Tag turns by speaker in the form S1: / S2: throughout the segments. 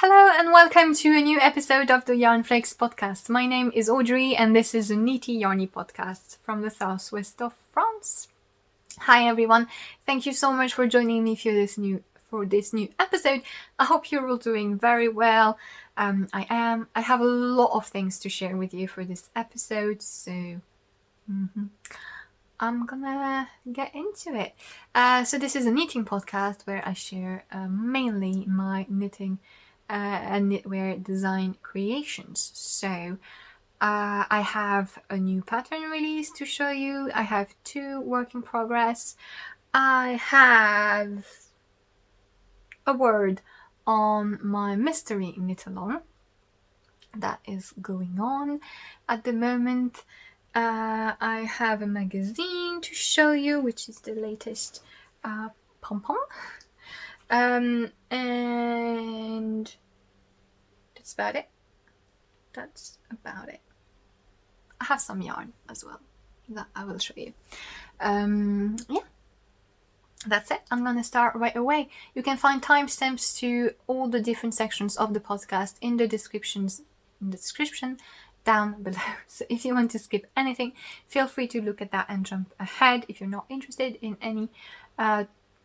S1: Hello and welcome to a new episode of the Yarnflakes Podcast. My name is Audrey and this is a knitty yarny podcast from the southwest of France. Hi everyone, thank you so much for joining me for this new episode. I hope you're all doing very well. I am. I have a lot of things to share with you for this episode, so I'm gonna get into it. So this is a knitting podcast where I share mainly my knitting and knitwear design creations. So I have a new pattern release to show you. I have 2 work in progress. I have a word on my mystery knit along that is going on at the moment. I have a magazine to show you, which is the latest Pom Pom. And that's about it. I have some yarn as well that I will show you. That's it. I'm gonna start right away. You can find timestamps to all the different sections of the podcast in the description down below. So if you want to skip anything, feel free to look at that and jump ahead if you're not interested in any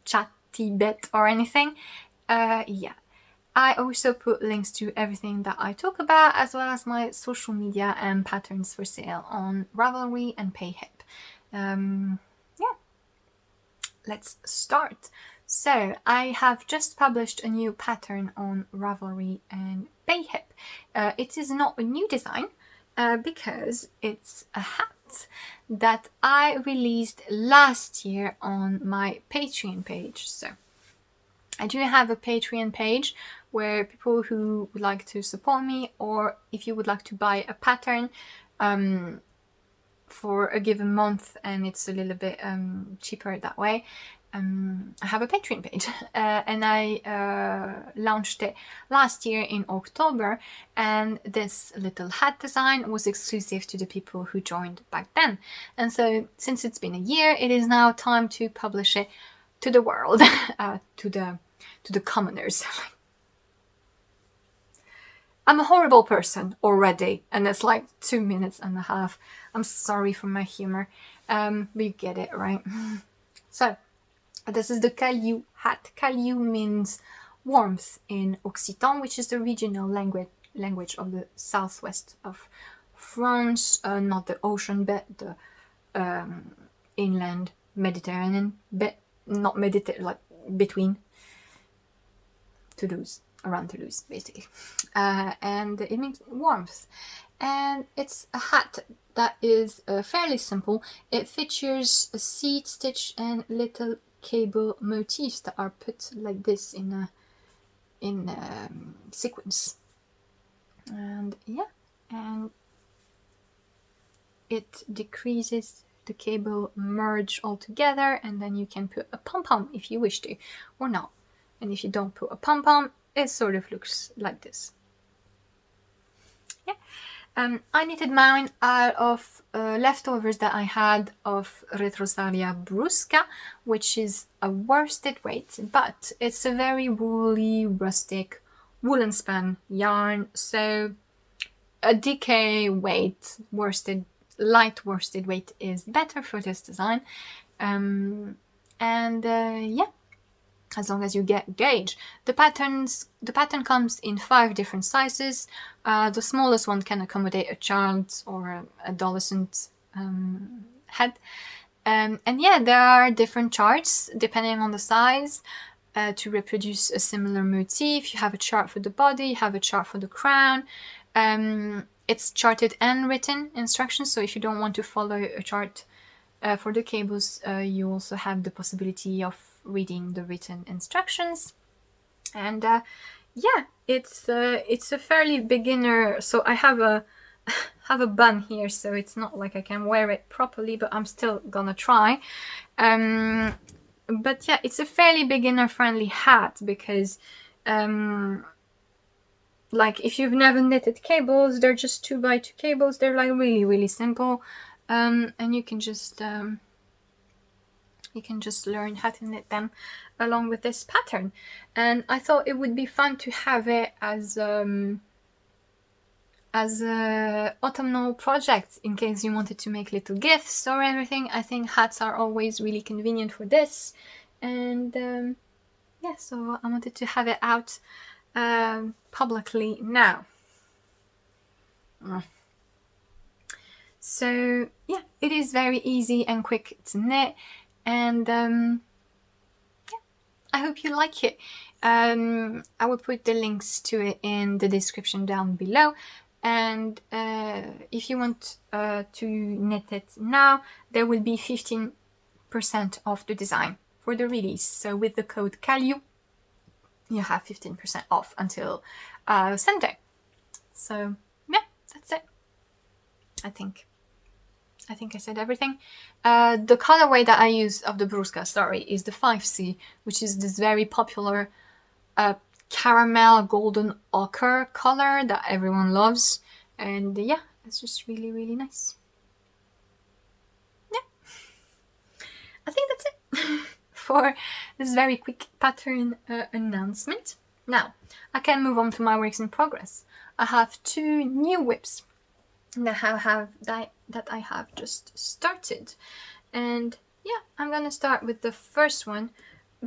S1: chatty bit or anything. I also put links to everything that I talk about, as well as my social media and patterns for sale on Ravelry and Payhip. Let's start. So I have just published a new pattern on Ravelry and Payhip. It is not a new design because it's a hat that I released last year on my Patreon page. So I do have a Patreon page where people who would like to support me, or if you would like to buy a pattern for a given month and it's a little bit cheaper that way, I have a Patreon page and I launched it last year in October, and this little hat design was exclusive to the people who joined back then. And so since it's been a year, it is now time to publish it to the world, to the commoners. I'm a horrible person already, and it's like 2 minutes and a half. I'm sorry for my humor, but you get it, right? So, this is the Caliu hat. Caliu means warmth in Occitan, which is the regional language of the southwest of France, not the ocean bit, the inland Mediterranean bit, not Mediterranean, like between Toulouse, around Toulouse, basically. And it means warmth. And it's a hat that is fairly simple. It features a seed stitch and little cable motifs that are put like this in sequence. And it decreases, the cable merge all together, and then you can put a pom-pom if you wish to, or not. And if you don't put a pom-pom, it sort of looks like this. I knitted mine out of leftovers that I had of Retrosalia brusca, which is a worsted weight, but it's a very woolly, rustic, woolen span yarn. So a DK weight, light worsted weight is better for this design. As long as you get gauge. The pattern comes in 5 different sizes. The smallest one can accommodate a child or an adolescent head. There are different charts depending on the size to reproduce a similar motif. You have a chart for the body, you have a chart for the crown. It's charted and written instructions, so if you don't want to follow a chart for the cables, you also have the possibility of reading the written instructions. And it's a fairly beginner, so I have a bun here, so it's not like I can wear it properly, but I'm still gonna try. But yeah, it's a fairly beginner friendly hat because like if you've never knitted cables, they're just 2x2 cables. They're like really, really simple, and you can just You can just learn how to knit them along with this pattern. And I thought it would be fun to have it as autumnal project in case you wanted to make little gifts or everything. I think hats are always really convenient for this. And yeah, so I wanted to have it out publicly now. So yeah, it is very easy and quick to knit, and yeah, I hope you like it. I will put the links to it in the description down below, and if you want to knit it now, there will be 15% off the design for the release. So with the code Caliu, you have 15% off until Sunday. So yeah, that's it. I think I said everything. The colorway that I use of the Bruska story is the 5C, which is this very popular caramel golden ochre color that everyone loves. And yeah, it's just really, really nice. Yeah, I think that's it for this very quick pattern announcement. Now, I can move on to my works in progress. I have 2 new whips that I have just started, and yeah, I'm gonna start with the first one,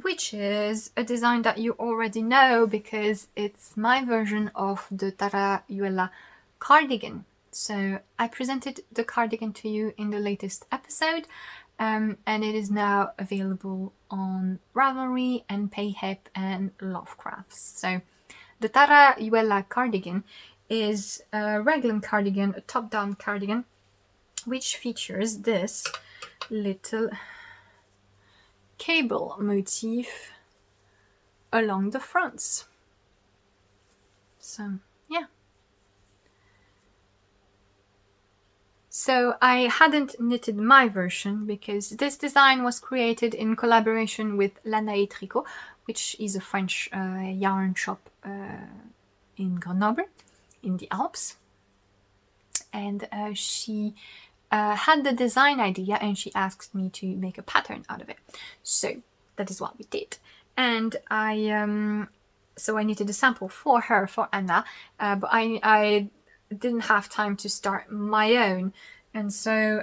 S1: which is a design that you already know because it's my version of the Tarayuela cardigan. So I presented the cardigan to you in the latest episode, and it is now available on Ravelry and Payhip and Lovecrafts. So the Tarayuela cardigan is a raglan cardigan, a top-down cardigan, which features this little cable motif along the fronts. So yeah. So I hadn't knitted my version because this design was created in collaboration with Lanae Tricot, which is a French yarn shop in Grenoble, in the Alps. And she had the design idea and she asked me to make a pattern out of it. So that is what we did. And I knitted a sample for her, for Anna, but I didn't have time to start my own. And so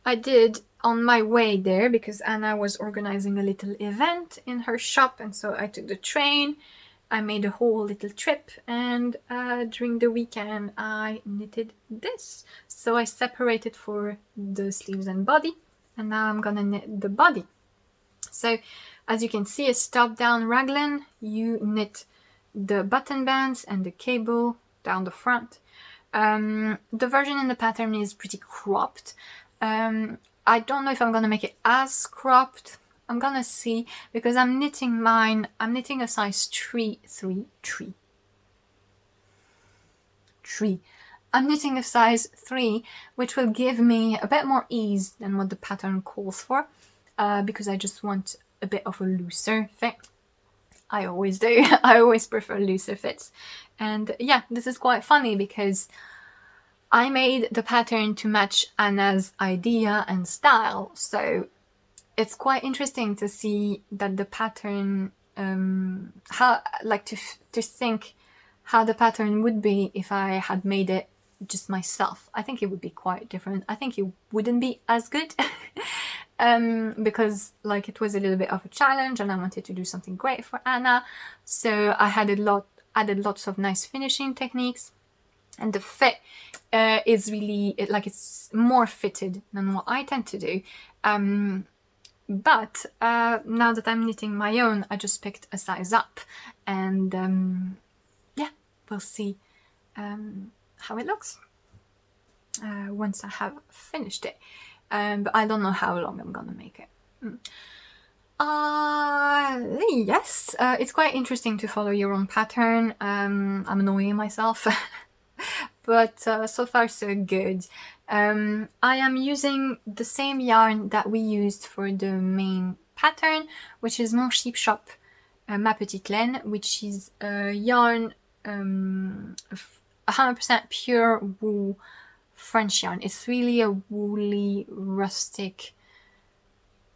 S1: I did on my way there because Anna was organizing a little event in her shop, and so I took the train. I made a whole little trip, and during the weekend I knitted this. So I separated for the sleeves and body, and now I'm gonna knit the body. So as you can see, a top-down raglan, you knit the button bands and the cable down the front. The version in the pattern is pretty cropped. I don't know if I'm gonna make it as cropped. I'm gonna see, because I'm knitting a size 3. I'm knitting a size 3, which will give me a bit more ease than what the pattern calls for, because I just want a bit of a looser fit. I always do. I always prefer looser fits. And yeah, this is quite funny because I made the pattern to match Anna's idea and style, so it's quite interesting to see that the pattern, to think how the pattern would be if I had made it just myself. I think it would be quite different. I think it wouldn't be as good because it was a little bit of a challenge and I wanted to do something great for Anna. So I added lots of nice finishing techniques, and the fit is really it's more fitted than what I tend to do. But now that I'm knitting my own, I just picked a size up, and yeah, we'll see how it looks once I have finished it. But I don't know how long I'm gonna make it. Yes, it's quite interesting to follow your own pattern. I'm annoying myself. But so far so good. I am using the same yarn that we used for the main pattern, which is Mon Sheep Shop Ma Petite Laine, which is a yarn 100% pure wool French yarn. It's really a woolly, rustic,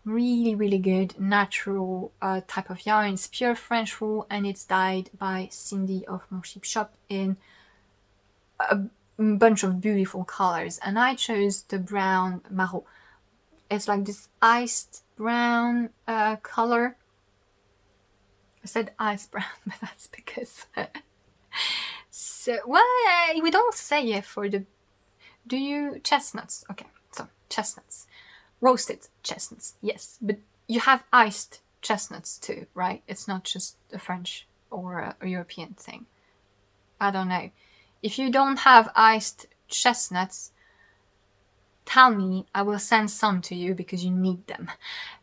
S1: really, really good natural type of yarn. It's pure French wool, and it's dyed by Cindy of Mon Sheep Shop in a bunch of beautiful colors. And I chose the brown marron. It's like this iced brown color. I said ice brown, but that's because so well, we don't say it for the. Do you chestnuts? Okay, so chestnuts, roasted chestnuts, yes, but you have iced chestnuts too, right? It's not just a French or a European thing. I don't know. If you don't have iced chestnuts, tell me. I will send some to you because you need them.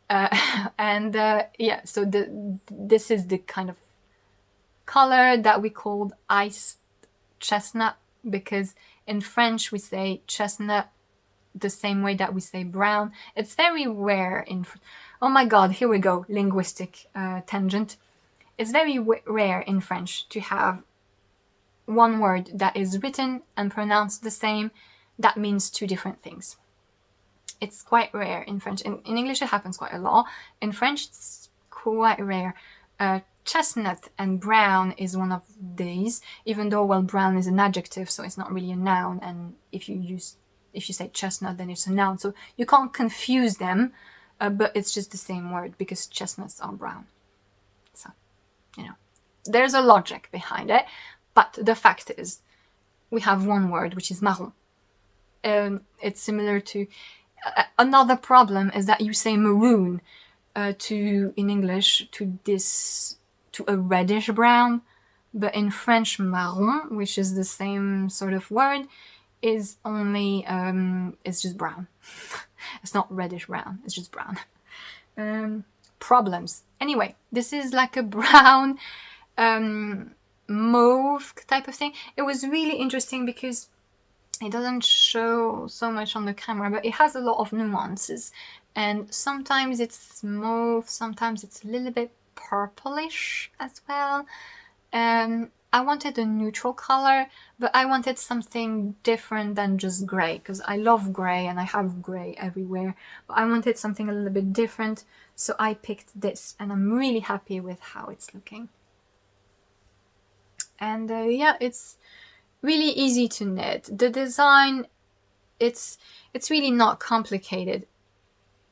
S1: Yeah, so this is the kind of color that we called iced chestnut, because in French we say chestnut the same way that we say brown. It's very rare in oh my god, here we go, linguistic tangent. It's very rare in French to have one word that is written and pronounced the same that means two different things. It's quite rare in French. In English it happens quite a lot. In French it's quite rare. Chestnut and brown is one of these, even though, well, brown is an adjective, so it's not really a noun, and if you say chestnut, then it's a noun, so you can't confuse them, but it's just the same word because chestnuts are brown. So, there's a logic behind it, but the fact is we have one word, which is marron. It's similar to another problem is that you say maroon in English to a reddish brown, but in French marron, which is the same sort of word, is only it's just brown. It's not reddish brown, it's just brown. Problems. Anyway, this is like a brown mauve type of thing. It was really interesting because it doesn't show so much on the camera, but it has a lot of nuances, and sometimes it's mauve, sometimes it's a little bit purplish as well. I wanted a neutral color, but I wanted something different than just grey, because I love grey and I have grey everywhere, but I wanted something a little bit different, so I picked this, and I'm really happy with how it's looking. And yeah, it's really easy to knit. The design, it's really not complicated.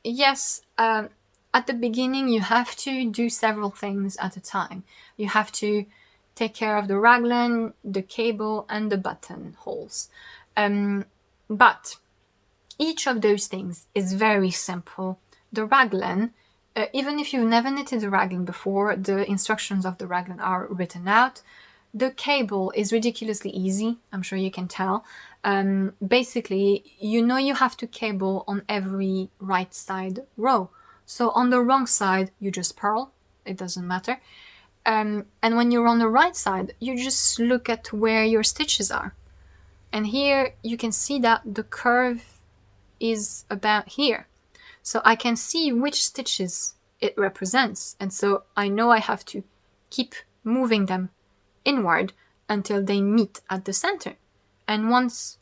S1: Yes, at the beginning you have to do several things at a time. You have to take care of the raglan, the cable, and the buttonholes. But each of those things is very simple. The raglan, even if you've never knitted a raglan before, the instructions of the raglan are written out. The cable is ridiculously easy, I'm sure you can tell. Basically, you have to cable on every right side row. So on the wrong side, you just purl, it doesn't matter. And when you're on the right side, you just look at where your stitches are. And here you can see that the curve is about here. So I can see which stitches it represents. And so I know I have to keep moving them inward until they meet at the center. And once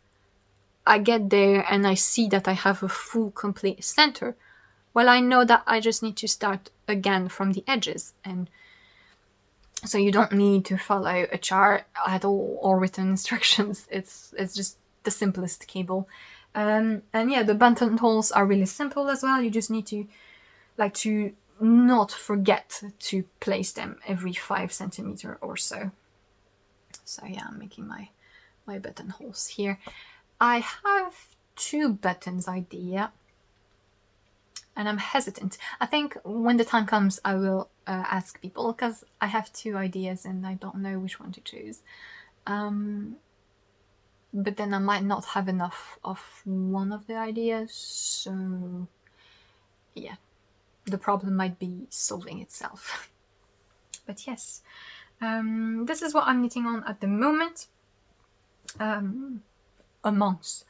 S1: I get there and I see that I have a full complete center, well, I know that I just need to start again from the edges. And so you don't need to follow a chart at all or written instructions. It's just the simplest cable. And yeah, the buttonholes are really simple as well. You just need to not forget to place them every 5 centimeters or so. So yeah, I'm making my buttonholes here. I have 2 buttons idea, and I'm hesitant. I think when the time comes, I will ask people, because I have 2 ideas and I don't know which one to choose. But then I might not have enough of one of the ideas, so yeah, the problem might be solving itself. But yes, this is what I'm knitting on at the moment, amongst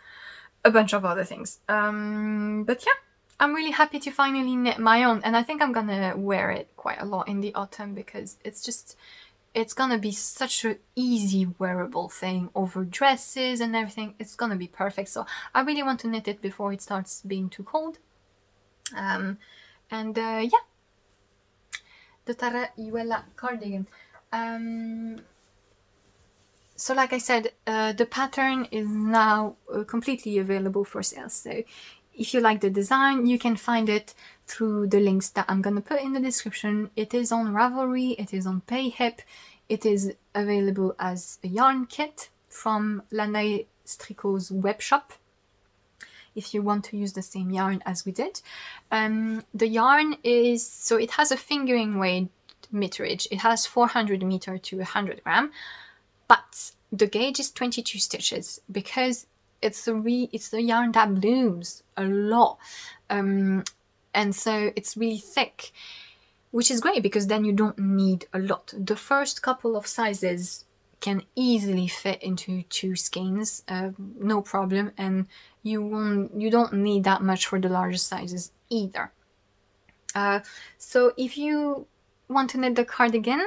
S1: a bunch of other things. But yeah, I'm really happy to finally knit my own, and I think I'm gonna wear it quite a lot in the autumn because it's it's gonna be such an easy wearable thing over dresses and everything. It's gonna be perfect. So I really want to knit it before it starts being too cold. Yeah, the Tarayuela cardigan. So like I said, the pattern is now completely available for sale. So if you like the design, you can find it through the links that I'm gonna put in the description. It is on Ravelry, it is on Payhip, it is available as a yarn kit from Lanae Stricot's web shop, if you want to use the same yarn as we did. The yarn is, so it has a fingering weight meterage. It has 400 meter to 100 gram, but the gauge is 22 stitches because it's the yarn that blooms a lot. And so it's really thick, which is great because then you don't need a lot. The first couple of sizes can easily fit into 2 skeins, no problem, and you don't need that much for the larger sizes either. So if you want to knit the cardigan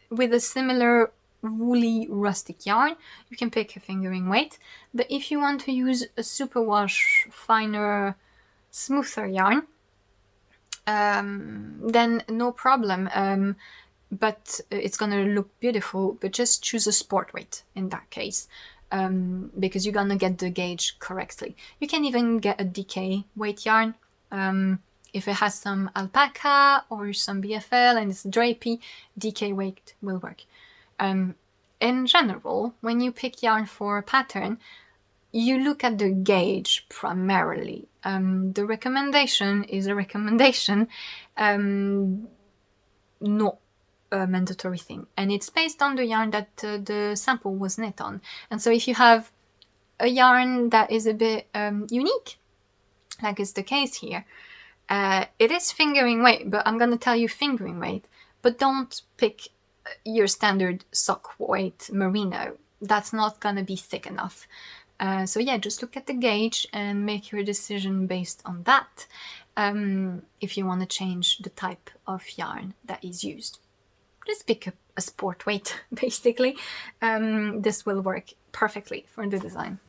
S1: with a similar woolly rustic yarn, you can pick a fingering weight. But if you want to use a superwash, finer, smoother yarn, then no problem. But it's gonna look beautiful, but just choose a sport weight in that case, because you're gonna get the gauge correctly. You can even get a DK weight yarn. If it has some alpaca or some BFL and it's drapey, DK weight will work. In general, when you pick yarn for a pattern, you look at the gauge primarily. The recommendation is a recommendation, not a mandatory thing. And it's based on the yarn that the sample was knit on. And so if you have a yarn that is a bit unique, like is the case here, it is fingering weight, but I'm going to tell you fingering weight, but don't pick your standard sock weight merino. That's not going to be thick enough. So yeah, just look at the gauge and make your decision based on that, if you want to change the type of yarn that is used. Just pick a sport weight, basically. This will work perfectly for the design.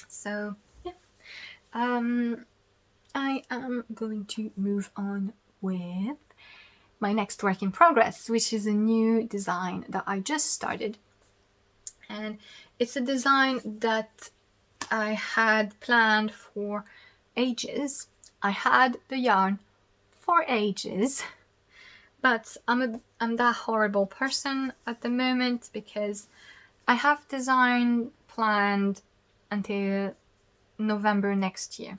S1: So yeah, I am going to move on with my next work in progress, which is a new design that I just started. And it's a design that I had planned for ages. I had the yarn for ages, but I'm that horrible person at the moment because I have design planned until November next year.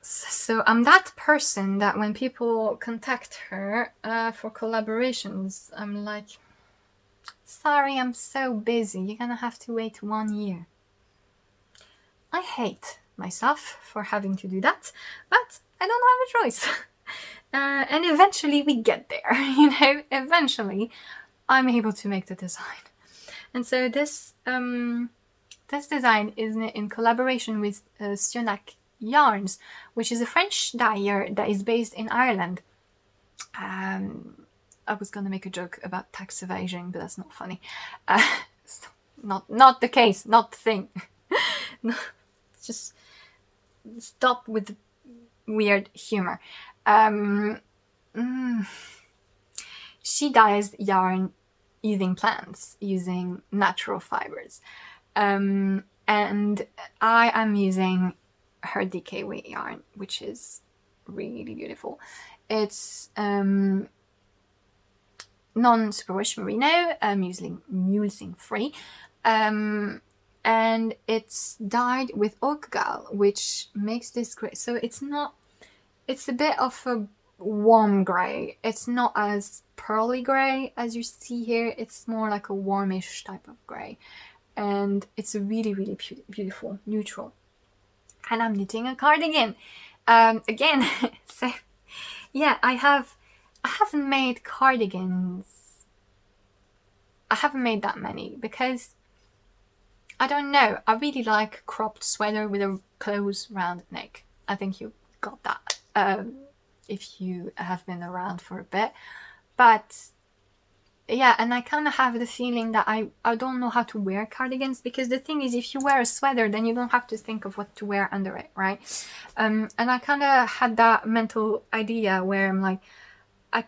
S1: So I'm that person that when people contact her for collaborations, I'm like, sorry, I'm so busy. You're gonna have to wait 1 year. I hate myself for having to do that, but I don't have a choice. And eventually we get there, eventually I'm able to make the design. And so this design is in collaboration with Sionnach Yarns, which is a French dyer that is based in Ireland. I was gonna make a joke about tax evasion, but that's not funny. Not the case, not the thing. No, just stop with the weird humor. She dyes yarn using plants, using natural fibers. And I am using her DK weight yarn, which is really beautiful. It's non-superwash merino, mulesing free, and it's dyed with Oak Gall, which makes this great. So it's a bit of a warm grey. It's not as pearly grey as you see here. It's more like a warmish type of grey, and it's a really beautiful neutral. And I'm knitting a cardigan again. So yeah, I haven't made cardigans. I haven't made that many because I don't know. I really like cropped sweater with a close round neck. I think you got that if you have been around for a bit. But yeah, and I kind of have the feeling that I don't know how to wear cardigans, because the thing is, if you wear a sweater, then you don't have to think of what to wear under it, right? And I kind of had that mental idea where I'm like, I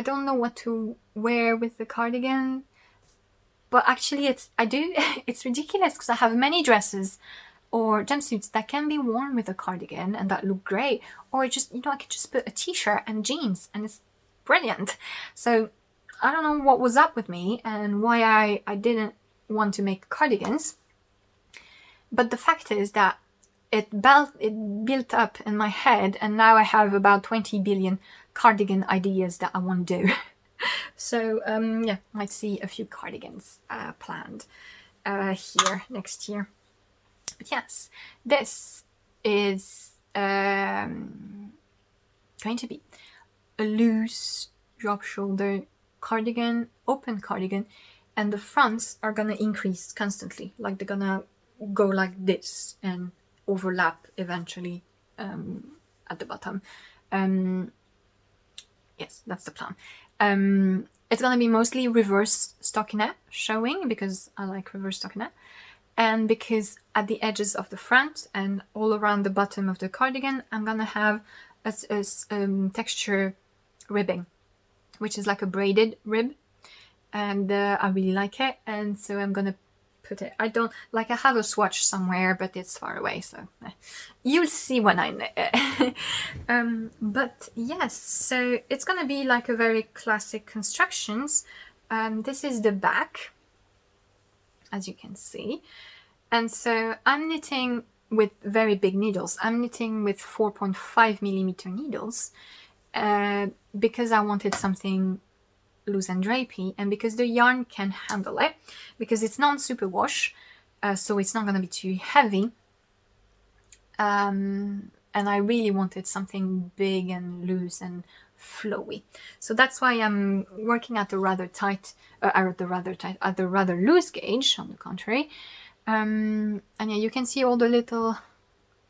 S1: don't know what to wear with the cardigan. But actually I do. It's ridiculous, because I have many dresses or jumpsuits that can be worn with a cardigan and that look great. Or just, I could just put a t-shirt and jeans and it's brilliant. So I don't know what was up with me and why I didn't want to make cardigans. But the fact is that it built up in my head, and now I have about 20 billion cardigan ideas that I want to do. So yeah, might see a few cardigans planned here next year. But yes, this is going to be a loose drop shoulder cardigan, open cardigan, and the fronts are gonna increase constantly. Like they're gonna go like this and overlap eventually at the bottom. Yes, that's the plan. It's gonna be mostly reverse stockinette showing, because I like reverse stockinette, and because at the edges of the front and all around the bottom of the cardigan, I'm gonna have a texture ribbing, which is like a braided rib, and I really like it, and so I'm gonna put it. I have a swatch somewhere, but it's far away, so you'll see when I knit it. But yes, so it's gonna be like a very classic constructions. This is the back, as you can see, and so I'm knitting with very big needles. I'm knitting with 4.5 millimeter needles because I wanted something loose and drapey, and because the yarn can handle it, because it's non-superwash, so it's not going to be too heavy, and I really wanted something big and loose and flowy. So that's why I'm working at the rather loose gauge, on the contrary. And yeah, you can see all the little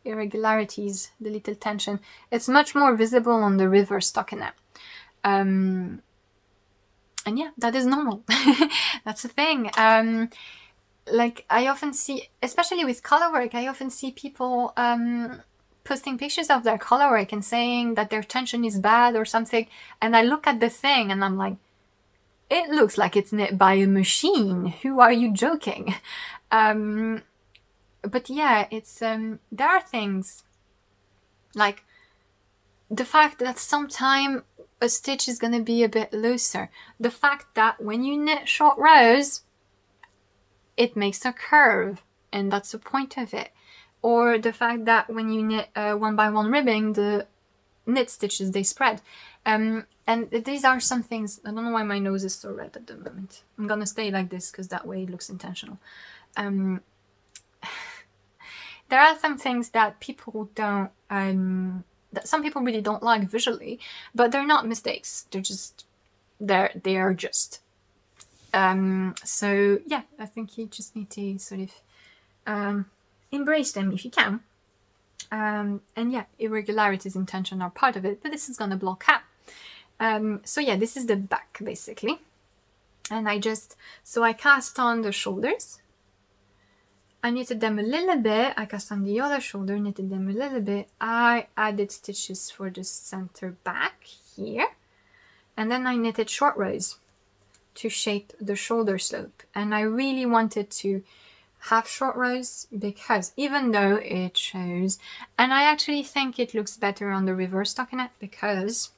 S1: irregularities, the little tension. It's much more visible on the reverse stockinette. And yeah, that is normal. That's the thing. Like I often see, especially with colorwork, I often see people posting pictures of their colorwork and saying that their tension is bad or something. And I look at the thing and I'm like, it looks like it's knit by a machine. Who are you joking? But yeah, it's there are things like the fact that sometimes a stitch is going to be a bit looser. The fact that when you knit short rows, it makes a curve, and that's the point of it. Or the fact that when you knit 1x1 ribbing, the knit stitches, they spread. And these are some things. I don't know why my nose is so red at the moment. I'm going to stay like this because that way it looks intentional. There are some things that people don't, that some people really don't like visually, but they're not mistakes. They're just, they are just. So yeah, I think you just need to sort of embrace them if you can. And yeah, irregularities in tension are part of it, but this is gonna block out. So yeah, this is the back basically. And I cast on the shoulders. I knitted them a little bit. I cast on the other shoulder, knitted them a little bit. I added stitches for the center back here. And then I knitted short rows to shape the shoulder slope. And I really wanted to have short rows because even though it shows, and I actually think it looks better on the reverse stockinette, because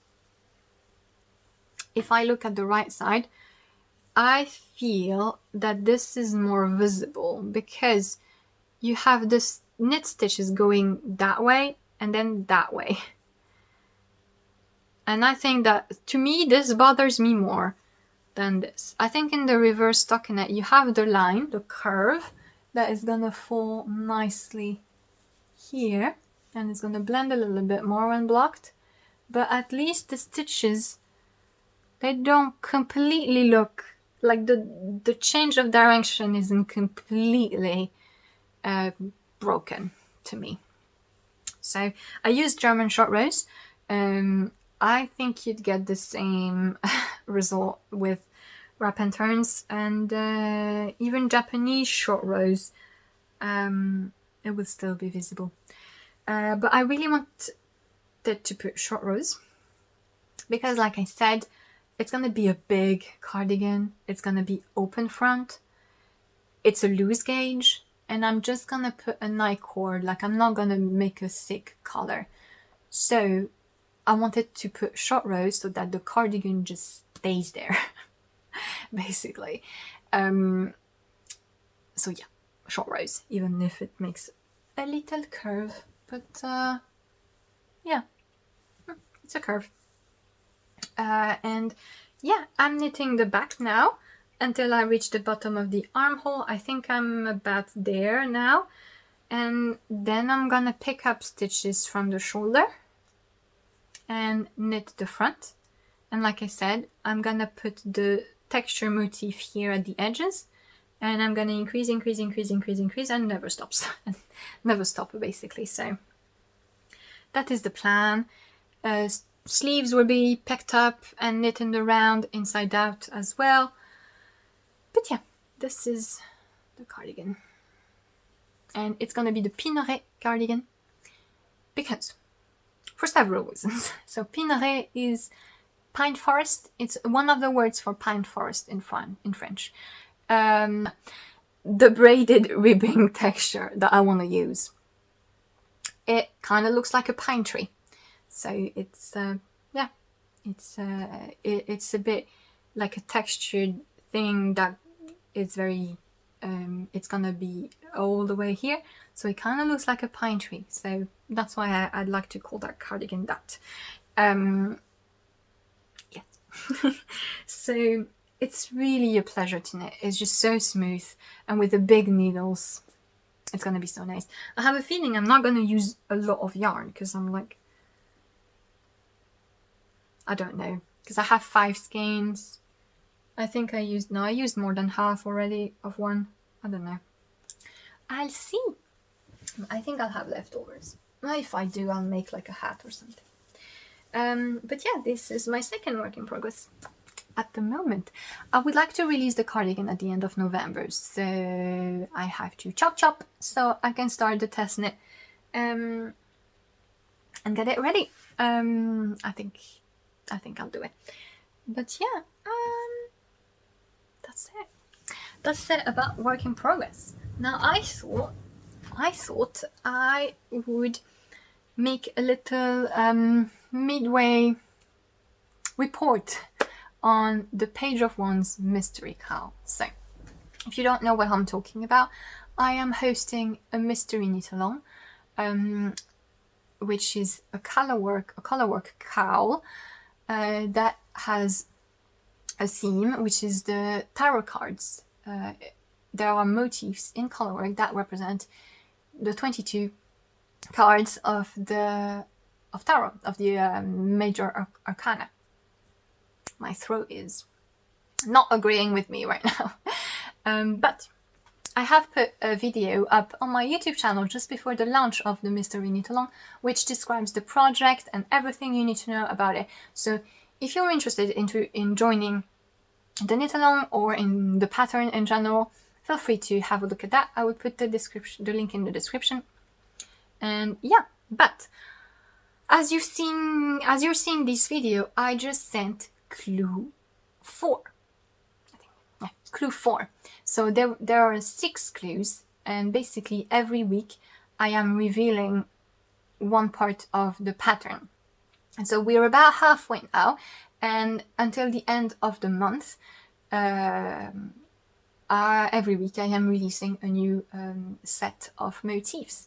S1: if I look at the right side, I feel that this is more visible because you have this knit stitches going that way and then that way. And I think that, to me, this bothers me more than this. I think in the reverse stockinette, you have the line, the curve, that is gonna fall nicely here. And it's gonna blend a little bit more when blocked. But at least the stitches, they don't completely look like the change of direction isn't completely broken to me. So I used German short rows. I I think you'd get the same result with wrap and turns, and even Japanese short rows, it would still be visible. But I really wanted to put short rows because, like I said, it's going to be a big cardigan. It's going to be open front. It's a loose gauge, and I'm just going to put a night cord. Like, I'm not going to make a thick collar. So I wanted to put short rows so that the cardigan just stays there, basically. So yeah, short rows, even if it makes a little curve. But yeah, it's a curve. And yeah, I'm knitting the back now until I reach the bottom of the armhole. I think I'm about there now. And then I'm gonna pick up stitches from the shoulder and knit the front. And like I said, I'm gonna put the texture motif here at the edges, and I'm gonna increase and never stops. Never stop, basically. So that is the plan. Sleeves will be picked up and knit in the round inside out as well. But yeah, this is the cardigan. And it's gonna be the Pineraie cardigan because, for several reasons. So Pineraie is pine forest. It's one of the words for pine forest in French. The braided ribbing texture that I want to use, it kind of looks like a pine tree. So it's yeah, it's a bit like a textured thing that is very it's gonna be all the way here, so it kind of looks like a pine tree. So that's why I'd like to call that cardigan that. Yes. So it's really a pleasure to knit. It's just so smooth, and with the big needles, it's gonna be so nice. I have a feeling I'm not gonna use a lot of yarn because I'm like, I don't know, because I have 5 skeins. I think I used more than half already of one. I don't know. I'll see. I think I'll have leftovers. If I do, I'll make like a hat or something. But yeah, this is my second work in progress at the moment. I would like to release the cardigan at the end of November, so I have to chop so I can start the test knit and get it ready. I think I'll do it. But yeah, that's it about work in progress. Now I thought I would make a little midway report on the Page of Wands mystery cowl. So if you don't know what I'm talking about, I am hosting a mystery knit along, which is a colorwork cowl that has a theme, which is the tarot cards. There are motifs in colorwork that represent the 22 cards of tarot, of the major arcana. My throat is not agreeing with me right now. But I have put a video up on my YouTube channel just before the launch of the Mystery Knit Along, which describes the project and everything you need to know about it. So if you're interested in joining the knit along or in the pattern in general, feel free to have a look at that. I will put the link in the description. And yeah, but as you're seeing this video, I just sent clue 4. I think, yeah, clue 4. So there are 6 clues, and basically every week I am revealing one part of the pattern. And so we're about halfway now, and until the end of the month, every week I am releasing a new set of motifs.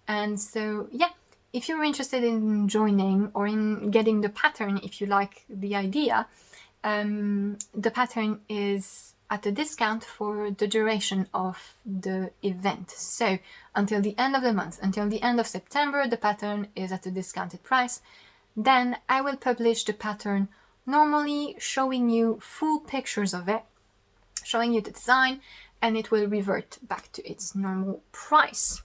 S1: And so yeah, if you're interested in joining or in getting the pattern, if you like the idea, the pattern is at a discount for the duration of the event. So until the end of the month, until the end of September, the pattern is at a discounted price. Then I will publish the pattern normally, showing you full pictures of it, showing you the design, and it will revert back to its normal price.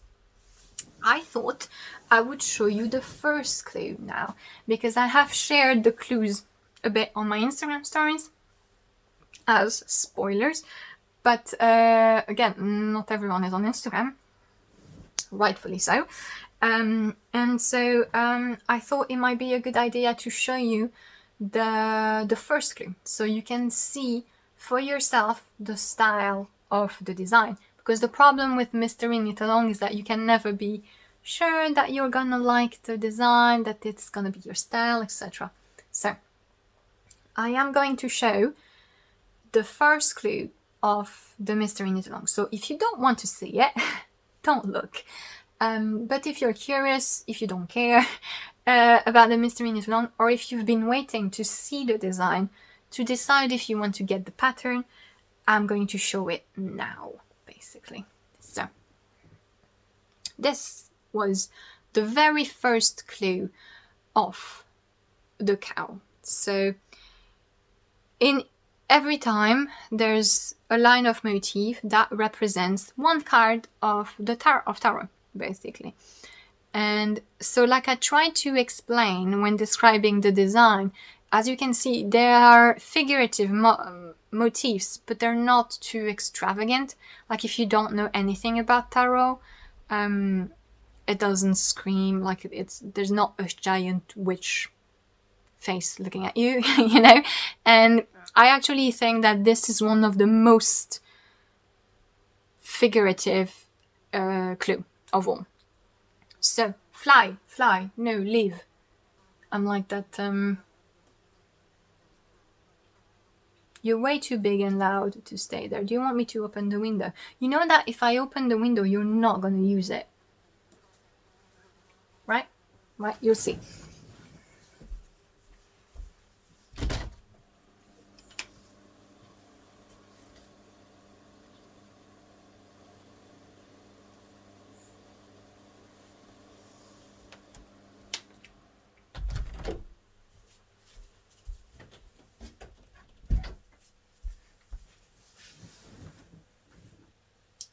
S1: I thought I would show you the first clue now, because I have shared the clues a bit on my Instagram stories as spoilers, but again, not everyone is on Instagram, rightfully so. And so I thought it might be a good idea to show you the first clue, so you can see for yourself the style of the design. Because the problem with Mystery Knit Along is that you can never be sure that you're gonna like the design, that it's gonna be your style, etc. So I am going to show the first clue of the Mystery Knit Along. So if you don't want to see it, don't look. But if you're curious, if you don't care about the Mystery Knit Along, or if you've been waiting to see the design to decide if you want to get the pattern, I'm going to show it now, basically. So this was the very first clue of the cowl. So in every time there's a line of motif that represents one card of the tarot, basically. And so, like I tried to explain when describing the design, as you can see, there are figurative motifs, but they're not too extravagant. Like if you don't know anything about tarot, it doesn't scream like there's not a giant witch face looking at you, you know. And I actually think that this is one of the most figurative clue of all. So fly, no, leave. I'm like that. You're way too big and loud to stay there. Do you want me to open the window? You know that if I open the window, you're not gonna use it, right? Right, you'll see.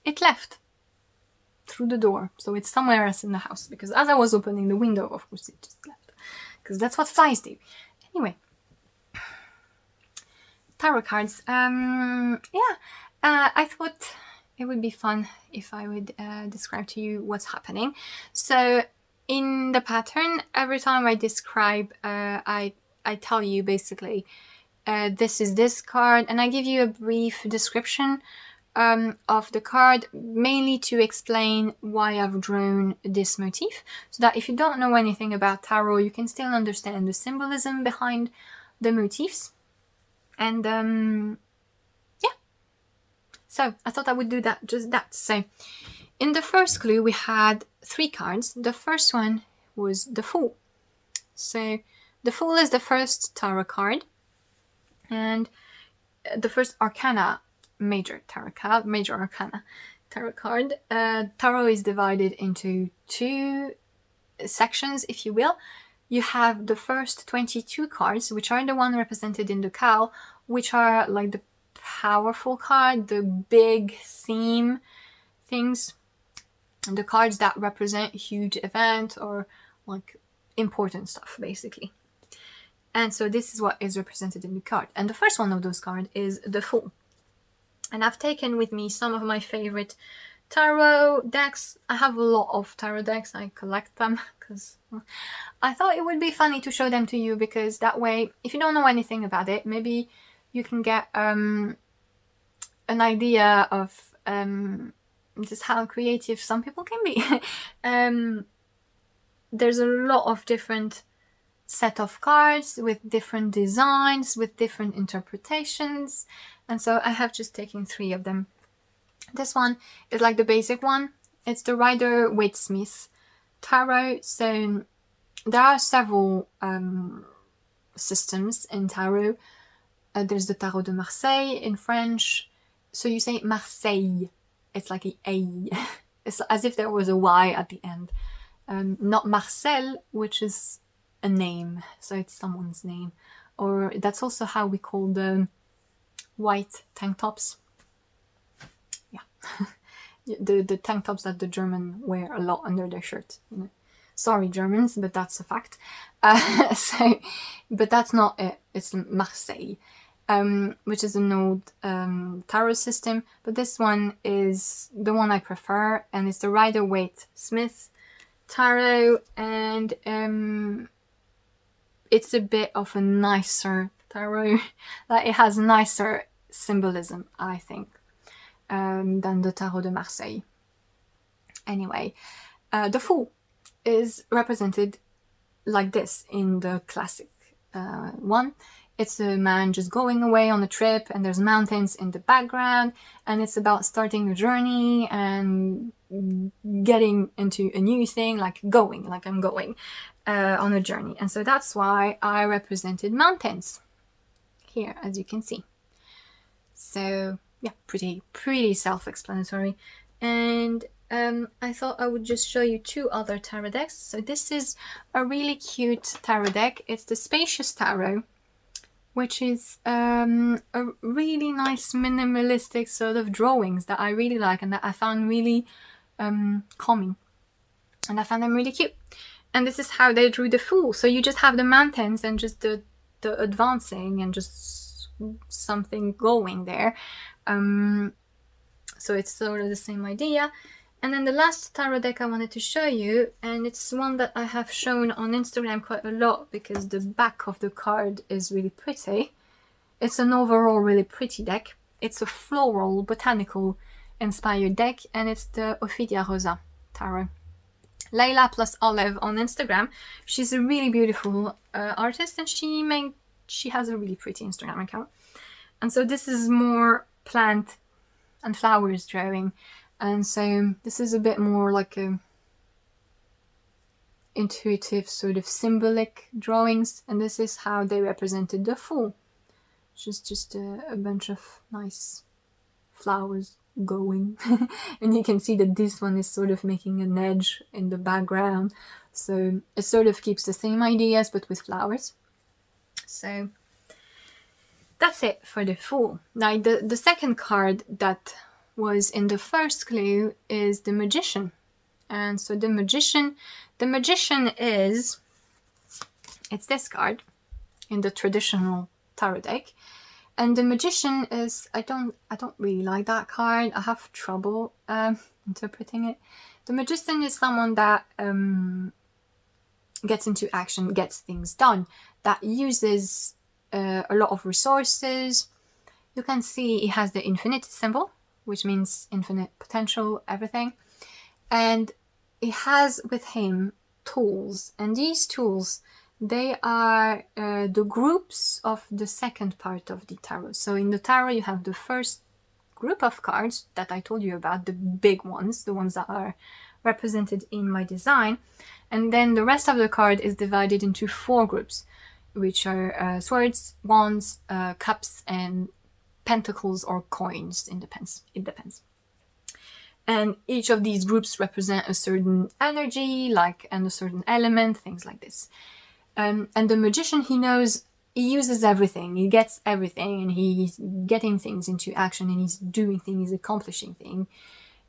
S1: It left through the door, so it's somewhere else in the house, because as I was opening the window, of course it just left, because that's what flies do. Anyway, tarot cards. I thought it would be fun if I would describe to you what's happening. So in the pattern, every time I describe, I tell you basically this is this card, and I give you a brief description of the card, mainly to explain why I've drawn this motif, so that if you don't know anything about tarot, you can still understand the symbolism behind the motifs. And so I thought I would do that, just that. So in the first clue we had 3 cards. The first one was the Fool. So the Fool is the first tarot card, and the first arcana, major arcana tarot card. Tarot is divided into 2 sections, if you will. You have the first 22 cards, which are the one represented in the cowl, which are like the powerful card, the big theme things, the cards that represent huge event or like important stuff, basically. And so this is what is represented in the card. And the first one of those cards is the Fool. And I've taken with me some of my favorite tarot decks. I have a lot of tarot decks. I collect them because I thought it would be funny to show them to you, because that way, if you don't know anything about it, maybe you can get an idea of just how creative some people can be. There's a lot of different set of cards with different designs, with different interpretations, and so I have just taken 3 of them. This one is like the basic one. It's the Rider-Waite Smith tarot. So there are several systems in tarot. There's the Tarot de Marseille in French. So you say Marseille. It's like a A. It's as if there was a Y at the end. Not Marcel, which is a name. So it's someone's name. Or that's also how we call the white tank tops. Yeah. the tank tops that the Germans wear a lot under their shirt. You know. Sorry, Germans, but that's a fact. But that's not it. It's Marseille, which is an old tarot system. But this one is the one I prefer, and it's the Rider-Waite Smith tarot, and it's a bit of a nicer tarot. Like, it has nicer symbolism, I think, than the Tarot de Marseille. Anyway, the Fool is represented like this in the classic one. It's a man just going away on a trip, and there's mountains in the background, and it's about starting a journey and getting into a new thing, like I'm going on a journey. And so that's why I represented mountains here, as you can see. So yeah, pretty self-explanatory. And I thought I would just show you two other tarot decks. So this is a really cute tarot deck. It's the Spacious Tarot, which is a really nice minimalistic sort of drawings that I really like and that I found really calming. And I found them really cute. And this is how they drew the Fool. So you just have the mountains and just the advancing and just something going there. So it's sort of the same idea. And then the last tarot deck I wanted to show you, and it's one that I have shown on Instagram quite a lot because the back of the card is really pretty. It's an overall really pretty deck. It's a floral, botanical inspired deck, and it's the Ophidia Rosa tarot. Layla plus Olive on Instagram. She's a really beautiful artist, and she has a really pretty Instagram account. And so this is more plant and flowers drawing. And so this is a bit more like a intuitive sort of symbolic drawings, and this is how they represented the Fool, which is just a bunch of nice flowers going. And you can see that this one is sort of making an edge in the background, so it sort of keeps the same ideas but with flowers. So that's it for the Fool. Now the second card that was in the first clue is the Magician. And so the Magician is, it's this card in the traditional tarot deck. And the Magician is, I don't really like that card. I have trouble interpreting it. The Magician is someone that gets into action, gets things done, that uses a lot of resources. You can see he has the infinite symbol, which means infinite potential, everything. And he has with him tools. And these tools, they are the groups of the second part of the tarot. So in the tarot, you have the first group of cards that I told you about, the big ones, the ones that are represented in my design. And then the rest of the card is divided into 4 groups, which are swords, wands, cups, and pentacles or coins. It depends. And each of these groups represent a certain energy, and a certain element, things like this. And the Magician, he uses everything, he gets everything, and he's getting things into action, and he's doing things, he's accomplishing things.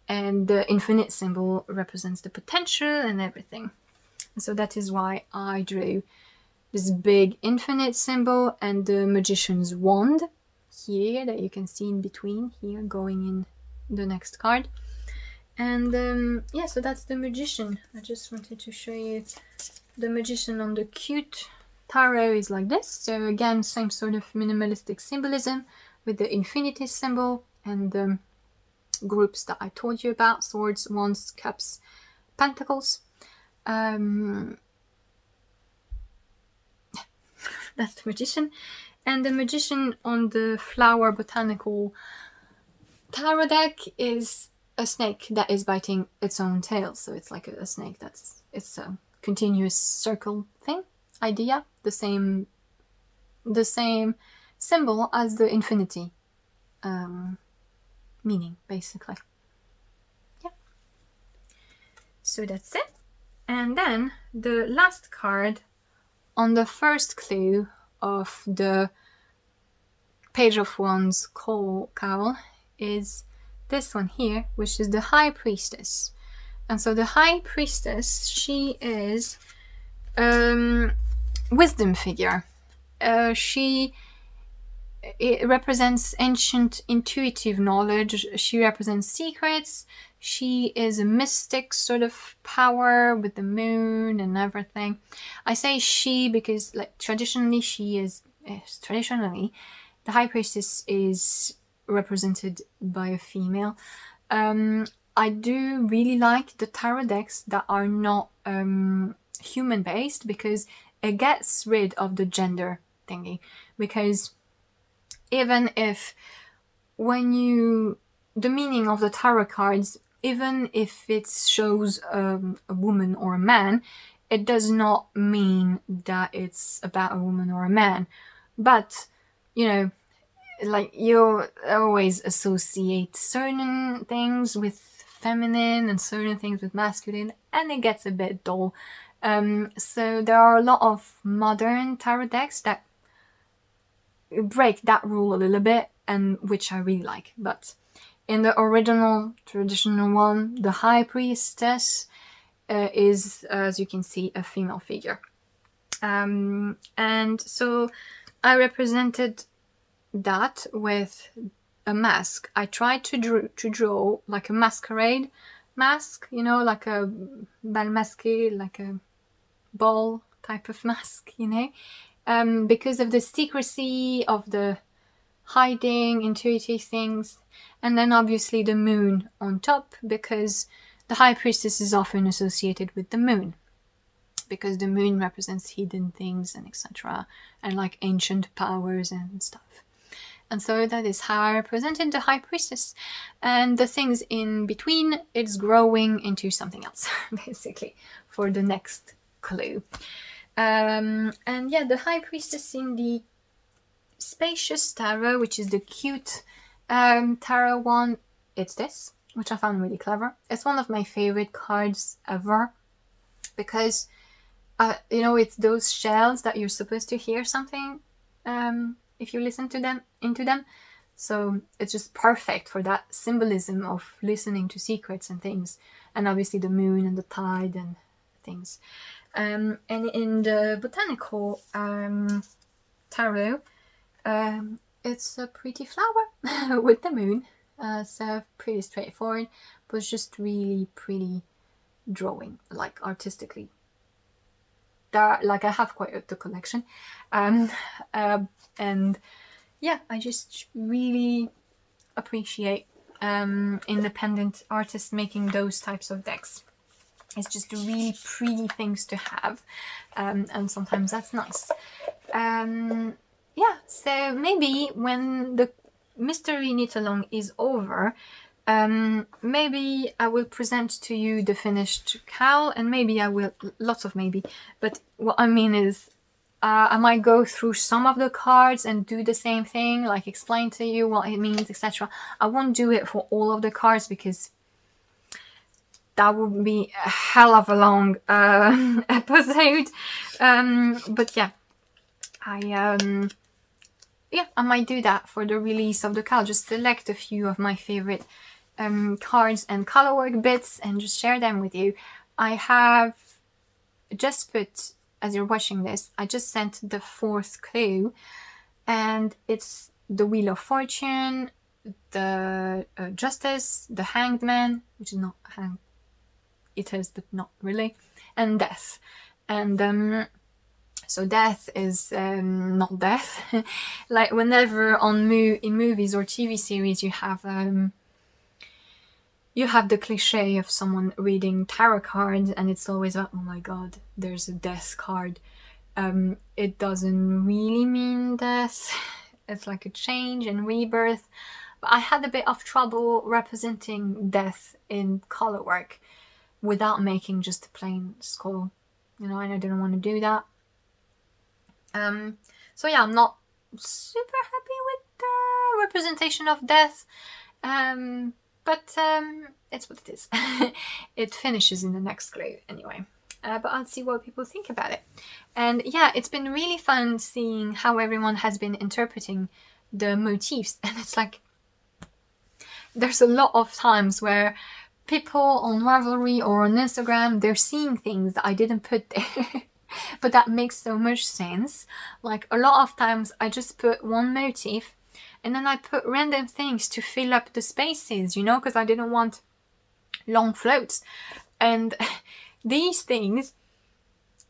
S1: And the infinite symbol represents the potential and everything. And so that is why I drew this big infinite symbol and the Magician's wand here that you can see in between here going in the next card. And yeah, so that's the Magician. I just wanted to show you the Magician on the cute tarot is like this. So again, same sort of minimalistic symbolism with the infinity symbol and the groups that I told you about: swords, wands, cups, pentacles. That's the Magician. And the Magician on the flower botanical tarot deck is a snake that is biting its own tail. So it's like a snake it's a continuous circle thing, idea, the same symbol as the infinity meaning, basically. Yeah. So that's it. And then the last card on the first clue of the Page of Wands cowl is this one here, which is the High Priestess. And so the High Priestess, she is wisdom figure. It represents ancient intuitive knowledge. She represents secrets. She is a mystic sort of power with the moon and everything. I say she because, like, traditionally the High Priestess is represented by a female. I do really like the tarot decks that are not human based, because it gets rid of the gender thingy. Because even if the meaning of the tarot cards, even if it shows a woman or a man, it does not mean that it's about a woman or a man. But, you know, like, you always associate certain things with feminine and certain things with masculine, and it gets a bit dull. So there are a lot of modern tarot decks that break that rule a little bit, and which I really like. But in the original traditional one, the High Priestess is, as you can see, a female figure. And so I represented that with a mask. I tried to draw like a masquerade mask, you know, like a bal masqué, like a ball type of mask, you know, because of the secrecy of the hiding intuitive things, and then obviously the moon on top, because the High Priestess is often associated with the moon, because the moon represents hidden things and etc., and like ancient powers and stuff. And so that is how I represented the High Priestess. And the things in between, it's growing into something else, basically, for the next clue. And yeah, the High Priestess in the Spacious Tarot, which is the cute tarot one, it's this, which I found really clever. It's one of my favorite cards ever, because, you know, it's those shells that you're supposed to hear something if you listen to them, into them. So it's just perfect for that symbolism of listening to secrets and things, and obviously the moon and the tide and things. And in the botanical tarot, it's a pretty flower with the moon, so pretty straightforward, but just really pretty drawing, like artistically. Like, I have quite the collection, and yeah, I just really appreciate independent artists making those types of decks. It's just really pretty things to have, and sometimes that's nice. Yeah, so maybe when the mystery knit along is over, maybe I will present to you the finished cowl, and maybe I will, lots of maybe, but what I mean is I might go through some of the cards and do the same thing, like explain to you what it means, etc. I won't do it for all of the cards, because that would be a hell of a long episode. But yeah, I might do that for the release of the cowl. Just select a few of my favorite cards and colorwork bits and just share them with you. I have just put, as you're watching this, I just sent the 4th clue, and it's the Wheel of Fortune, the Justice, the Hanged Man, which is not hanged, it is, but not really, and Death. And so Death is not death. Like, whenever in movies or TV series you have the cliche of someone reading tarot cards, and it's always like, oh my god, there's a death card. It doesn't really mean death. It's like a change and rebirth. But I had a bit of trouble representing death in colorwork without making just a plain skull, you know, and I didn't want to do that. So yeah, I'm not super happy with the representation of death, but it's what it is. It finishes in the next clue anyway. But I'll see what people think about it. And yeah, it's been really fun seeing how everyone has been interpreting the motifs. And it's like, there's a lot of times where people on Ravelry or on Instagram, they're seeing things that I didn't put there. But that makes so much sense. Like a lot of times I just put one motif and then I put random things to fill up the spaces, you know, because I didn't want long floats. And these things,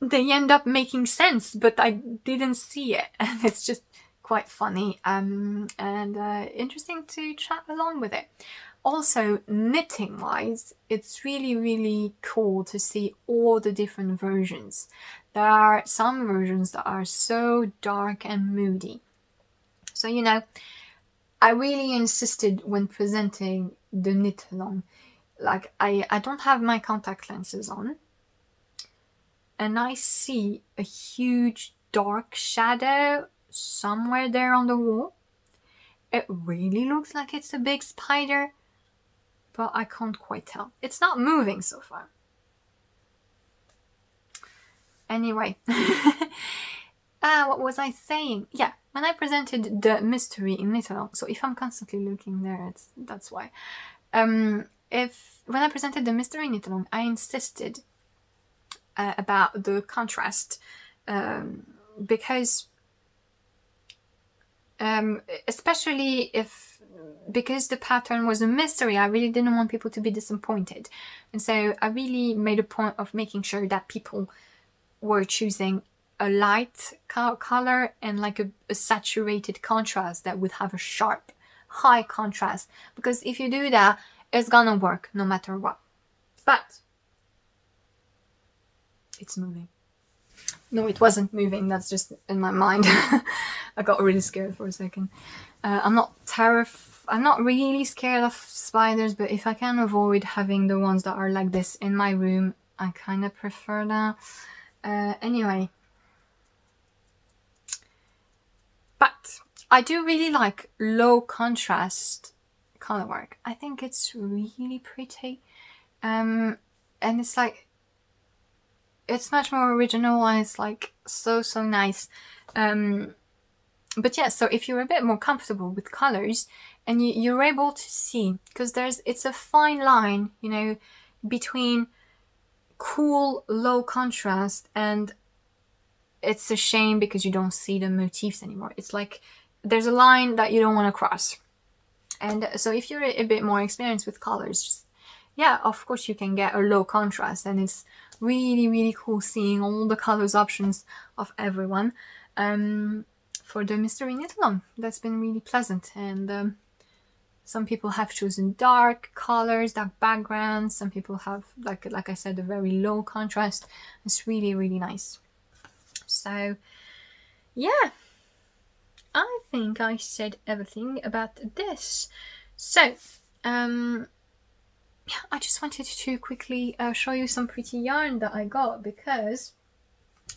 S1: they end up making sense, but I didn't see it. And it's just quite funny and interesting to chat along with it. Also, knitting wise, it's really, really cool to see all the different versions. There are some versions that are so dark and moody. So, you know, I really insisted when presenting the knit along. Like, I don't have my contact lenses on. And I see a huge dark shadow somewhere there on the wall. It really looks like it's a big spider, but I can't quite tell. It's not moving so far. Anyway, what was I saying? Yeah, when I presented the mystery in knit along, so if I'm constantly looking there, that's why. When I presented the mystery knit along, I insisted about the contrast, because especially because the pattern was a mystery, I really didn't want people to be disappointed. And so I really made a point of making sure that people were choosing a light color and like a saturated contrast that would have a sharp, high contrast. Because if you do that, it's gonna work no matter what. But it's moving. No, it wasn't moving. That's just in my mind. I got really scared for a second. I'm not really scared of spiders, but if I can avoid having the ones that are like this in my room, I kind of prefer that. Anyway. But I do really like low contrast color work. I think it's really pretty. And it's like, it's much more original and it's like so nice. But yeah, so if you're a bit more comfortable with colors and you're able to see, because it's a fine line, you know, between cool low contrast, and it's a shame because you don't see the motifs anymore. It's like there's a line that you don't want to cross. And so if you're a bit more experienced with colors, just, yeah, of course you can get a low contrast, and it's really, really cool seeing all the colors options of everyone. For the mystery knit along, that's been really pleasant. And some people have chosen dark colors, dark backgrounds. Some people have, like I said, a very low contrast. It's really, really nice. So yeah, I think I said everything about this. So I just wanted to quickly show you some pretty yarn that I got, because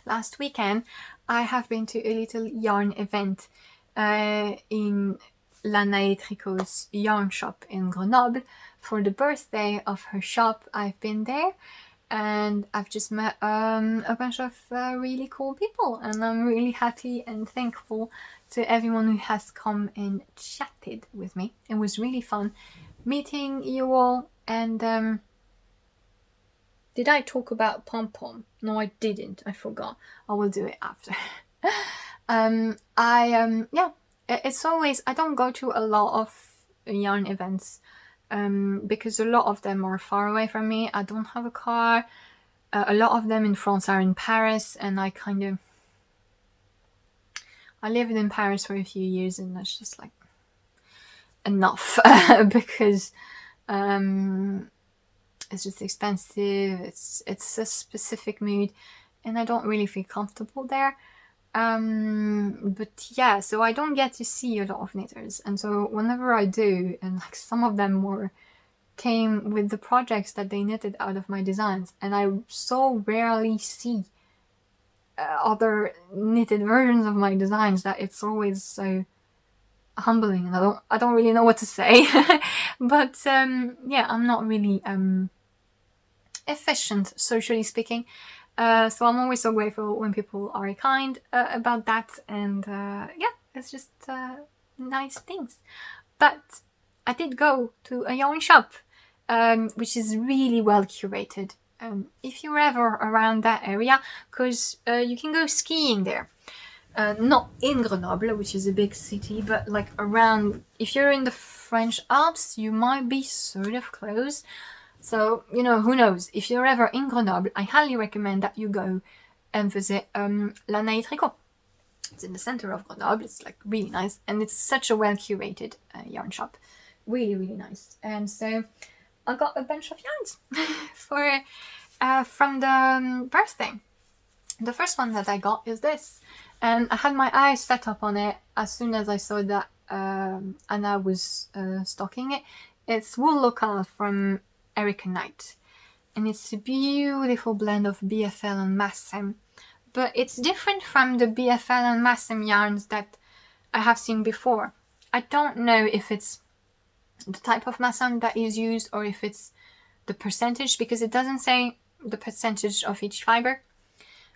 S1: last weekend I have been to a little yarn event in Lana Tricot's yarn shop in Grenoble for the birthday of her shop. I've been there and I've just met a bunch of really cool people, and I'm really happy and thankful to everyone who has come and chatted with me. It was really fun meeting you all. And did I talk about Pom Pom? No, I didn't. I forgot. I will do it after. Yeah, it's always, I don't go to a lot of yarn events because a lot of them are far away from me. I don't have a car. A lot of them in France are in Paris, and I lived in Paris for a few years, and that's just like enough because it's just expensive. It's a specific mood, and I don't really feel comfortable there. But yeah, so I don't get to see a lot of knitters, and so whenever I do, and like some of them came with the projects that they knitted out of my designs, and I so rarely see other knitted versions of my designs that it's always so humbling, and I don't really know what to say. But yeah, I'm not really efficient, socially speaking. So I'm always so grateful when people are kind about that, and yeah, it's just nice things. But I did go to a yarn shop, which is really well curated. If you're ever around that area, because you can go skiing there. Not in Grenoble, which is a big city, but like around, if you're in the French Alps, you might be sort of close. So, who knows? If you're ever in Grenoble, I highly recommend that you go and visit La Tricot. It's in the center of Grenoble. It's like really nice, and it's such a well curated yarn shop. Really, really nice. And so I got a bunch of yarns from the birthday. The first one that I got is this, and I had my eyes set up on it as soon as I saw that Anna was stocking it. It's wool local from Erica Knight, and it's a beautiful blend of BFL and Massem, but it's different from the BFL and Massem yarns that I have seen before. I don't know if it's the type of Massem that is used or if it's the percentage, because it doesn't say the percentage of each fiber.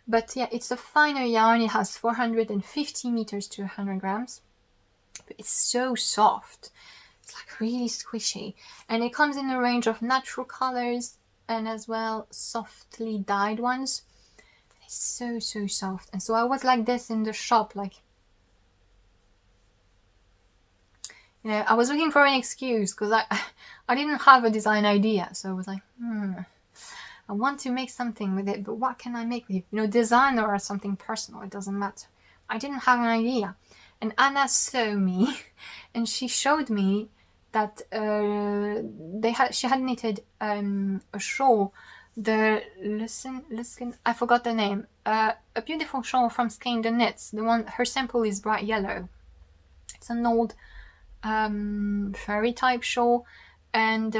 S1: But yeah, it's a finer yarn. It has 450 meters to 100 grams. But it's so soft. It's like really squishy. And it comes in a range of natural colors and as well softly dyed ones. It's so, so soft. And so I was like this in the shop, like, I was looking for an excuse because I didn't have a design idea. So I was like, I want to make something with it, but what can I make with it? Design or something personal, it doesn't matter. I didn't have an idea. And Anna saw me and she showed me that she had knitted a shawl, the Luskin, I forgot the name, a beautiful shawl from Skein the Knits. The one, her sample is bright yellow. It's an old fairy type shawl, and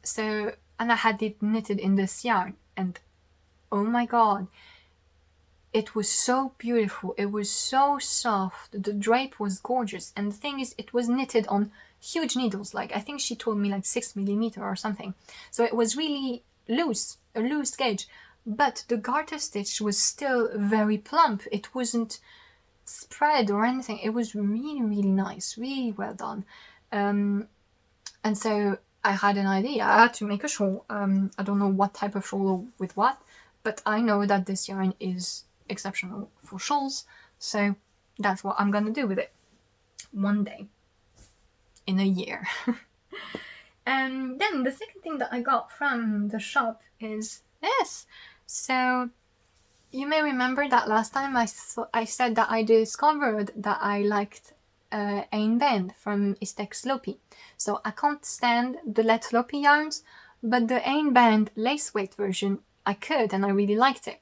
S1: so Anna had it knitted in this yarn, and oh my god, it was so beautiful. It was so soft. The drape was gorgeous, and the thing is, it was knitted on huge needles. Like, I think she told me like 6mm or something. So it was really loose, a loose gauge, but the garter stitch was still very plump. It wasn't spread or anything. It was really, really nice, really well done. And so I had an idea. I had to make a shawl. I don't know what type of shawl with what, but I know that this yarn is exceptional for shawls, so that's what I'm gonna do with it one day in a year. And then the second thing that I got from the shop is this. So you may remember that last time I said that I discovered that I liked Einband from Lopi. So I can't stand the Lopi yarns, but the Einband lace weight version I could, and I really liked it.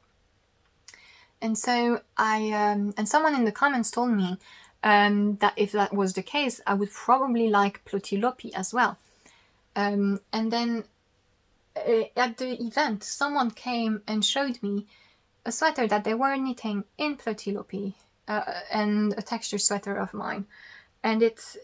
S1: And so and someone in the comments told me that if that was the case, I would probably like Plötulopi as well. And then at the event, someone came and showed me a sweater that they were knitting in Plötulopi, and a texture sweater of mine, and it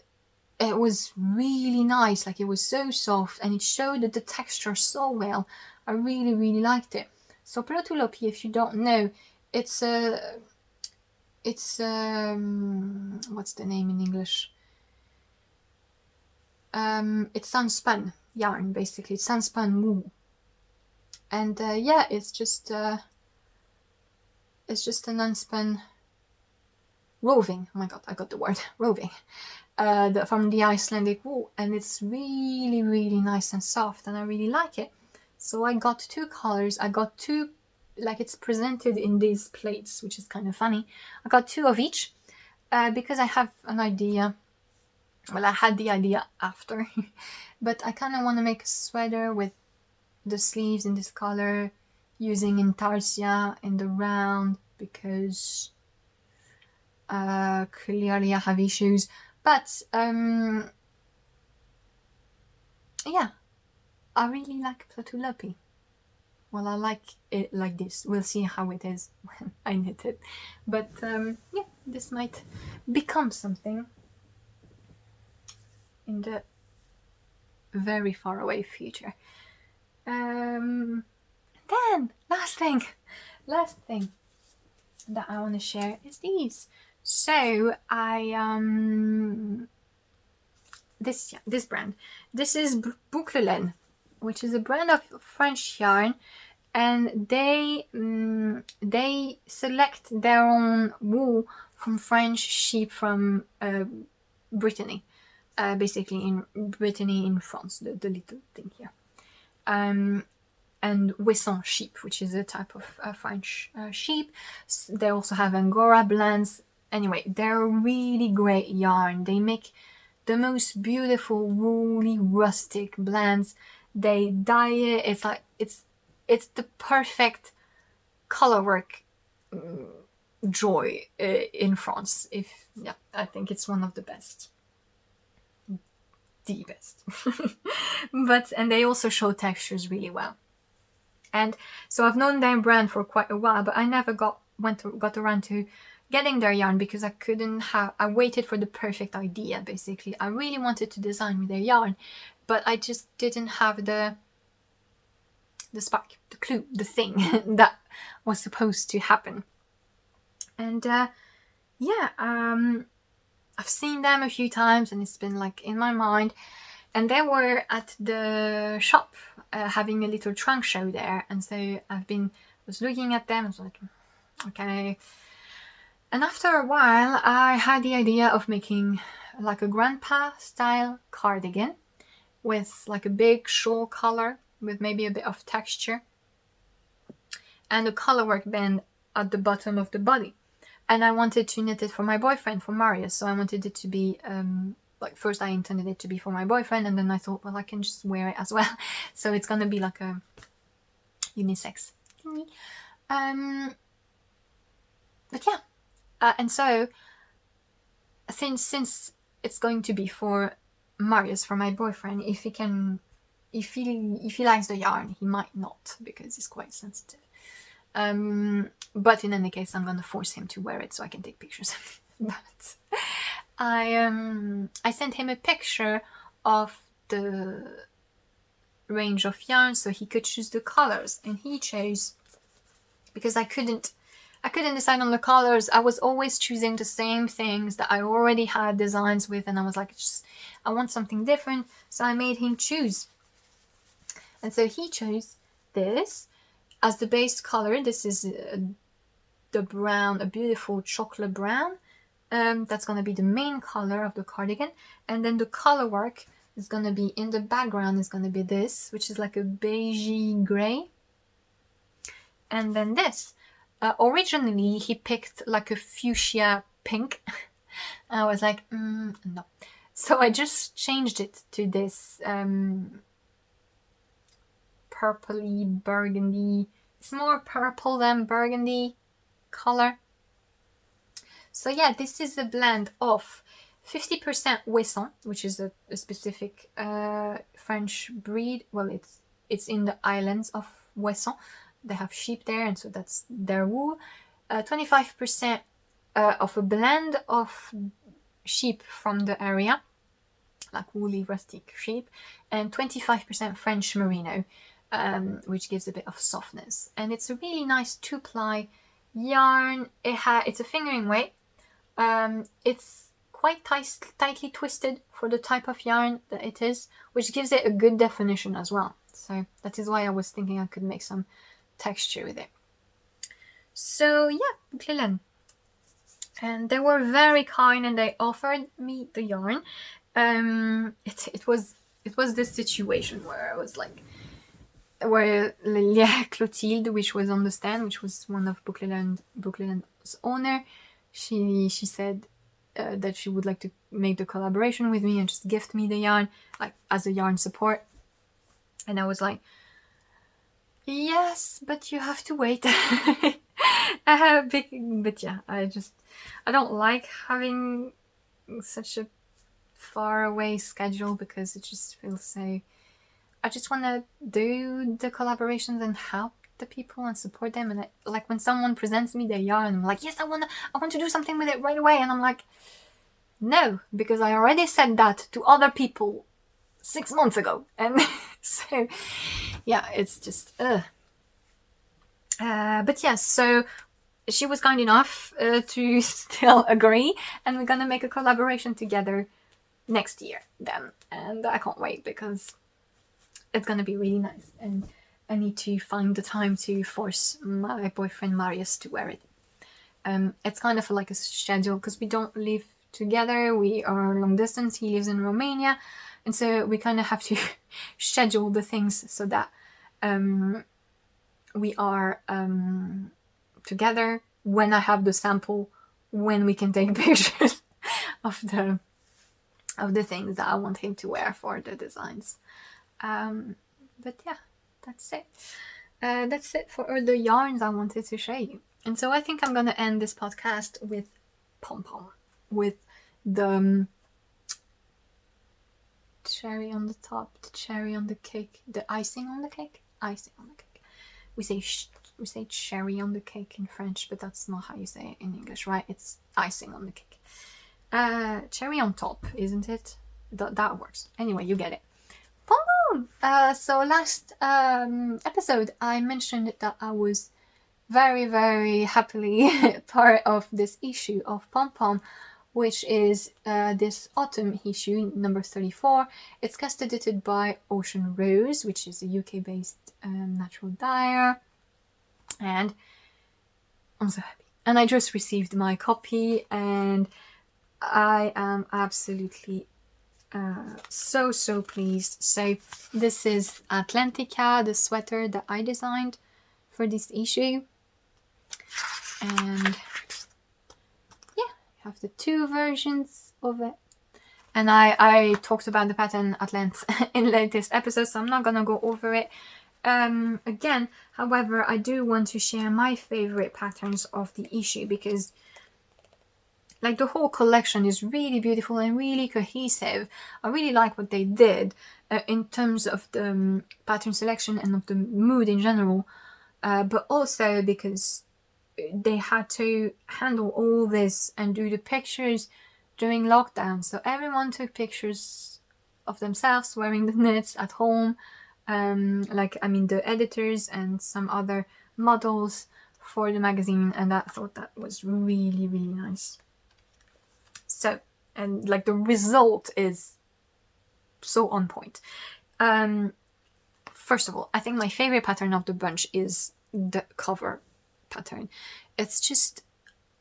S1: was really nice. Like, it was so soft and it showed the texture so well. I really, really liked it. So Plötulopi, if you don't know, it's what's the name in English? It's sunspun yarn, basically. It's sunspun wool, and yeah, it's just an unspun roving. Oh my god, I got the word roving. From the Icelandic wool, and it's really, really nice and soft, and I really like it. So I got two colors. I got two, like, it's presented in these plates, which is kind of funny. I got two of each because I have an idea. Well, I had the idea after, but I kind of want to make a sweater with the sleeves in this color, using intarsia in the round, because clearly I have issues. But yeah, I really like Plötulopi. Well, I like it like this. We'll see how it is when I knit it. But yeah, this might become something in the very far away future. Then last thing that I want to share is these. So this brand. This is Boucle, which is a brand of French yarn, and they select their own wool from French sheep from Brittany, basically in Brittany in France, the little thing here. And Wesson sheep, which is a type of French sheep. They also have Angora blends. Anyway, they're really great yarn. They make the most beautiful woolly rustic blends. They dye it. It's like it's the perfect colorwork joy in France. I think it's one of the best. The best. And they also show textures really well. And so I've known their brand for quite a while, but I never got around to getting their yarn because I waited for the perfect idea, basically. I really wanted to design with their yarn, but I just didn't have the spark, the clue, the thing that was supposed to happen. And I've seen them a few times and it's been like in my mind. And they were at the shop having a little trunk show there. And so I was looking at them. I was like, okay. And after a while, I had the idea of making like a grandpa style cardigan with like a big shawl collar with maybe a bit of texture and a colorwork band at the bottom of the body. And I wanted to knit it for my boyfriend, for Marius. So I wanted it to be, first I intended it to be for my boyfriend, and then I thought, well, I can just wear it as well. So it's going to be like a unisex thingy. But yeah. And so, since it's going to be for Marius, for my boyfriend, if he likes the yarn, he might not, because it's quite sensitive. But in any case, I'm gonna force him to wear it so I can take pictures. But I sent him a picture of the range of yarn so he could choose the colors, and he chose, because I couldn't decide on the colors. I was always choosing the same things that I already had designs with, and I was like, I want something different, so I made him choose. And so he chose this as the base color. This is the brown, a beautiful chocolate brown. That's going to be the main color of the cardigan. And then the color work is going to be in the background, is going to be this, which is like a beigey gray. And then this. Originally, he picked like a fuchsia pink. I was like, no. So I just changed it to this purpley burgundy. It's more purple than burgundy color. So yeah, this is a blend of 50% Wesson, which is a specific French breed. Well, it's in the islands of Wesson. They have sheep there, and so that's their wool. 25% of a blend of sheep from the area, like woolly rustic sheep, and 25% French merino, which gives a bit of softness. And it's a really nice 2-ply yarn. It's a fingering weight. It's quite tightly twisted for the type of yarn that it is, which gives it a good definition as well. So that is why I was thinking I could make some texture with it. So yeah, Plötulopi. And they were very kind, and they offered me the yarn. It was this situation where I was like, where Lydia Gluck, which was on the stand, which was one of Plötulopi's owner, she said that she would like to make the collaboration with me and just gift me the yarn, like as a yarn support. And I was like, yes, but you have to wait. But yeah, I don't like having such a far away schedule, because it just feels so. I just want to do the collaborations and help the people and support them. And like when someone presents me their yarn, I'm like, yes, I want to do something with it right away. And I'm like, no, because I already said that to other people 6 months ago. And so yeah, it's just but yeah, so she was kind enough to still agree, and we're gonna make a collaboration together next year then, and I can't wait because it's gonna be really nice, and I need to find the time to force my boyfriend Marius to wear it. It's kind of like a schedule because we don't live together, we are long distance, he lives in Romania, and so we kind of have to schedule the things so that we are together when I have the sample, when we can take pictures of the things that I want him to wear for the designs. But yeah, that's it. That's it for all the yarns I wanted to show you. And so I think I'm gonna end this podcast with Pom Pom, with the cherry on the top, the cherry on the cake, the icing on the cake. We say cherry on the cake in French, but that's not how you say it in English, right? It's icing on the cake. Cherry on top, isn't it? That works. Anyway, you get it. Pom Pom! So last episode, I mentioned that I was very, very happily part of this issue of Pom Pom, which is this autumn issue, number 34. It's cast edited by Ocean Rose, which is a UK-based natural dyer. And I'm so happy. And I just received my copy, and I am absolutely so pleased. So this is Atlantica, the sweater that I designed for this issue. And yeah, you have the two versions of it. And I talked about the pattern at length in latest episodes, so I'm not gonna go over it again. However, I do want to share my favorite patterns of the issue, because like the whole collection is really beautiful and really cohesive. I really like what they did in terms of the pattern selection and of the mood in general, but also because they had to handle all this and do the pictures during lockdown. So everyone took pictures of themselves wearing the knits at home. The editors and some other models for the magazine, and I thought that was really, really nice. So, and like the result is so on point. First of all, I think my favorite pattern of the bunch is the cover pattern. It's just,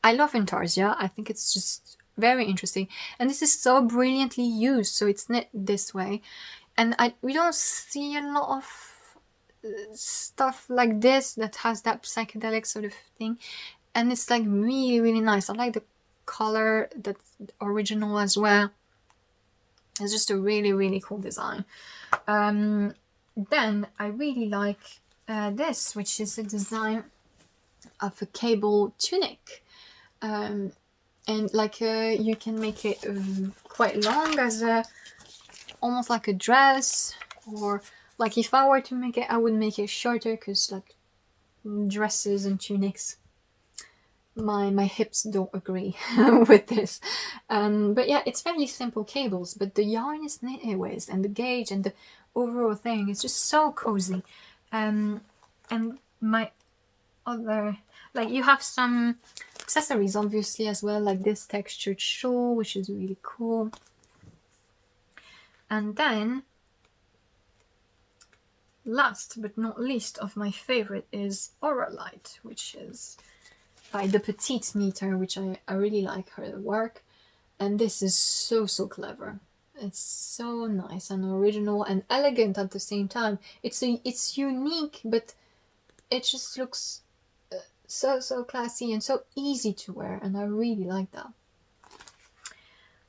S1: I love intarsia. I think it's just very interesting, and this is so brilliantly used. So it's knit this way, and we don't see a lot of stuff like this that has that psychedelic sort of thing, and it's like really, really nice. I like the color that's original as well. It's just a really, really cool design. Then I really like this, which is a design of a cable tunic, and like you can make it quite long as almost like a dress, or like if I were to make it, I would make it shorter, because like dresses and tunics, my hips don't agree with this. But yeah, it's fairly simple cables, but the yarn is knitted with, and the gauge and the overall thing is just so cozy. And my other, like, you have some accessories obviously as well, like this textured shawl, which is really cool. And then last but not least of my favorite is Aura Light, which is by the Petite Knitter, which I really like her work. And this is so clever. It's so nice and original and elegant at the same time. It's unique, but it just looks so classy and so easy to wear, and I really like that.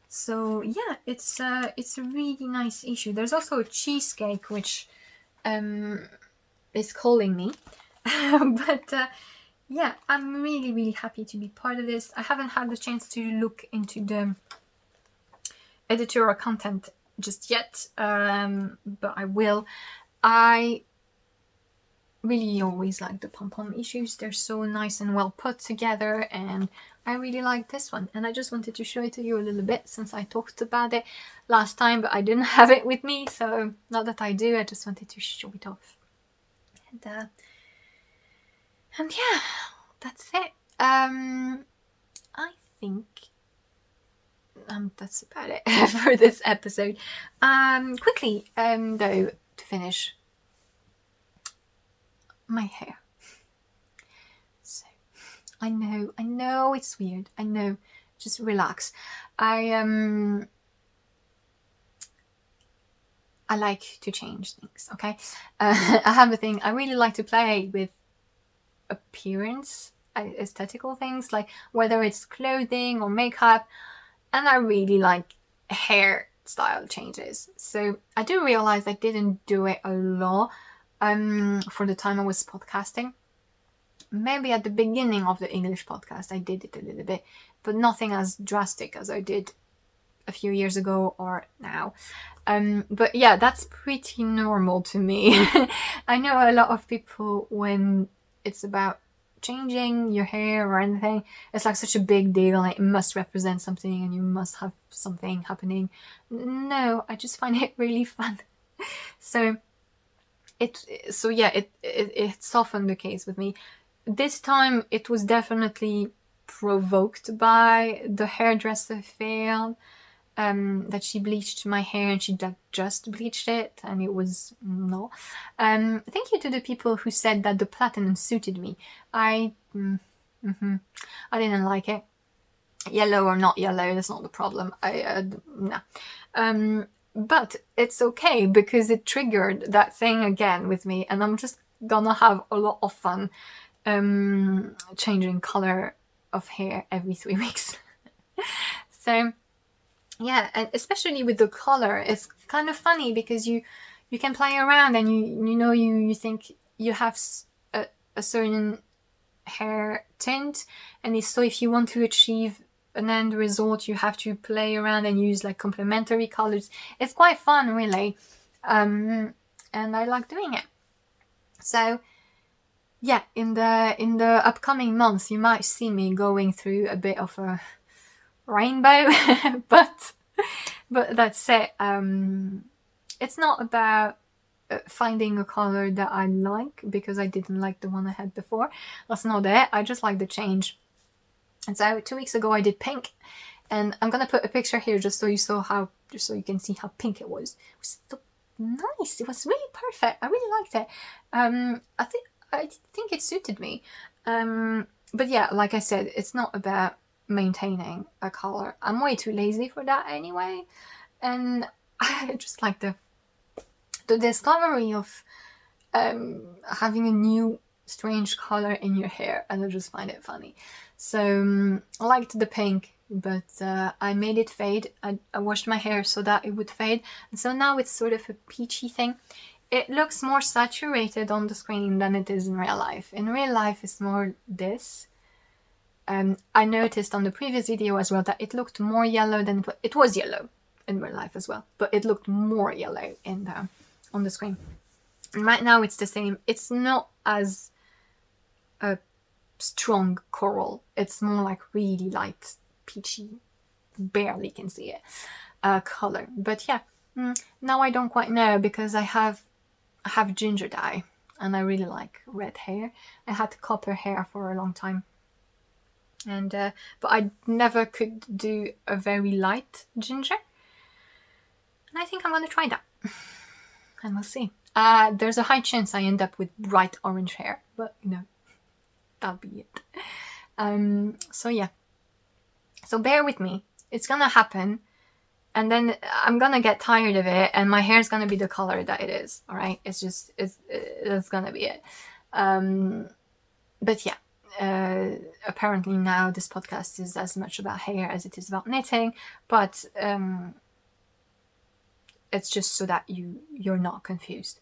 S1: So yeah, it's a really nice issue. There's also a cheesecake which is calling me, but yeah, I'm really, really happy to be part of this. I haven't had the chance to look into the editorial content just yet, but I will. I really always like the Pom Pom issues. They're so nice and well put together, and I really like this one. And I just wanted to show it to you a little bit, since I talked about it last time, but I didn't have it with me. So now that I do, I just wanted to show it off. And yeah, that's it. I think that's about it for this episode. Quickly, though, to finish, my hair. So, I know it's weird. I know. Just relax. I like to change things, okay? I have a thing. I really like to play with appearance, aesthetical things, like whether it's clothing or makeup, and I really like hairstyle changes. So I do realize I didn't do it a lot for the time I was podcasting. Maybe at the beginning of the English podcast I did it a little bit, but nothing as drastic as I did a few years ago or now. But yeah, that's pretty normal to me. I know a lot of people, when it's about changing your hair or anything, it's like such a big deal, like it must represent something and you must have something happening. No, I just find it really fun. So it's often the case with me. This time it was definitely provoked by the hairdresser fail. That she bleached my hair and she just bleached it, and it was no. Thank you to the people who said that the platinum suited me. I didn't like it. Yellow or not yellow, that's not the problem. But it's okay because it triggered that thing again with me, and I'm just gonna have a lot of fun changing color of hair every 3 weeks. So yeah, and especially with the color, it's kind of funny because you can play around and you think you have a certain hair tint, and so if you want to achieve an end result, you have to play around and use like complementary colors. It's quite fun, really, and I like doing it. So yeah, in the upcoming months, you might see me going through a bit of a rainbow, but that's it. It's not about finding a color that I like because I didn't like the one I had before. That's not it. I just like the change. And so 2 weeks ago I did pink, and I'm gonna put a picture here just so you can see how pink it was. It was so nice. It was really perfect. I really liked it. I think it suited me. But yeah, like I said, it's not about maintaining a color. I'm way too lazy for that anyway, and I just like the discovery of having a new strange color in your hair, and I just find it funny. So I liked the pink, but I made it fade. I washed my hair so that it would fade, and so now it's sort of a peachy thing. It looks more saturated on the screen than it is in real life. In real life it's more this. I noticed on the previous video as well that it looked more yellow than it was yellow in real life as well, but it looked more yellow on the screen. And right now it's the same. It's not as a strong coral. It's more like really light peachy, barely can see it color. But yeah, now I don't quite know because I have ginger dye and I really like red hair. I had copper hair for a long time. And but I never could do a very light ginger, and I think I'm gonna try that, and we'll see. There's a high chance I end up with bright orange hair, but that'll be it. So yeah, so bear with me. It's gonna happen, and then I'm gonna get tired of it, and my hair's gonna be the color that it is. All right, it's gonna be it. But yeah. Apparently now this podcast is as much about hair as it is about knitting, but it's just so that you're not confused.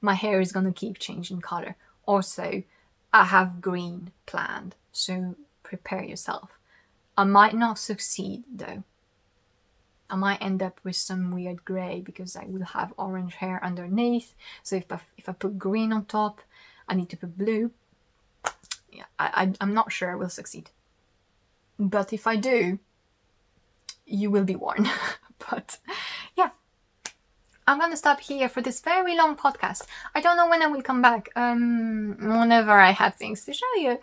S1: My hair is gonna keep changing color. Also, I have green planned, so prepare yourself. I might not succeed though. I might end up with some weird grey because I will have orange hair underneath. So if I put green on top, I need to put blue. Yeah, I'm not sure I will succeed. But if I do, you will be warned. But yeah, I'm gonna stop here for this very long podcast. I don't know when I will come back. Whenever I have things to show you.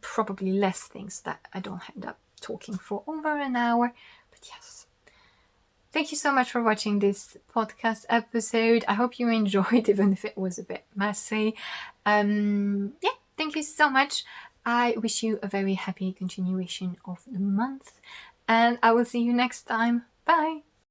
S1: Probably less things that I don't end up talking for over an hour. But yes, thank you so much for watching this podcast episode. I hope you enjoyed, even if it was a bit messy. Thank you so much. I wish you a very happy continuation of the month, and I will see you next time. Bye!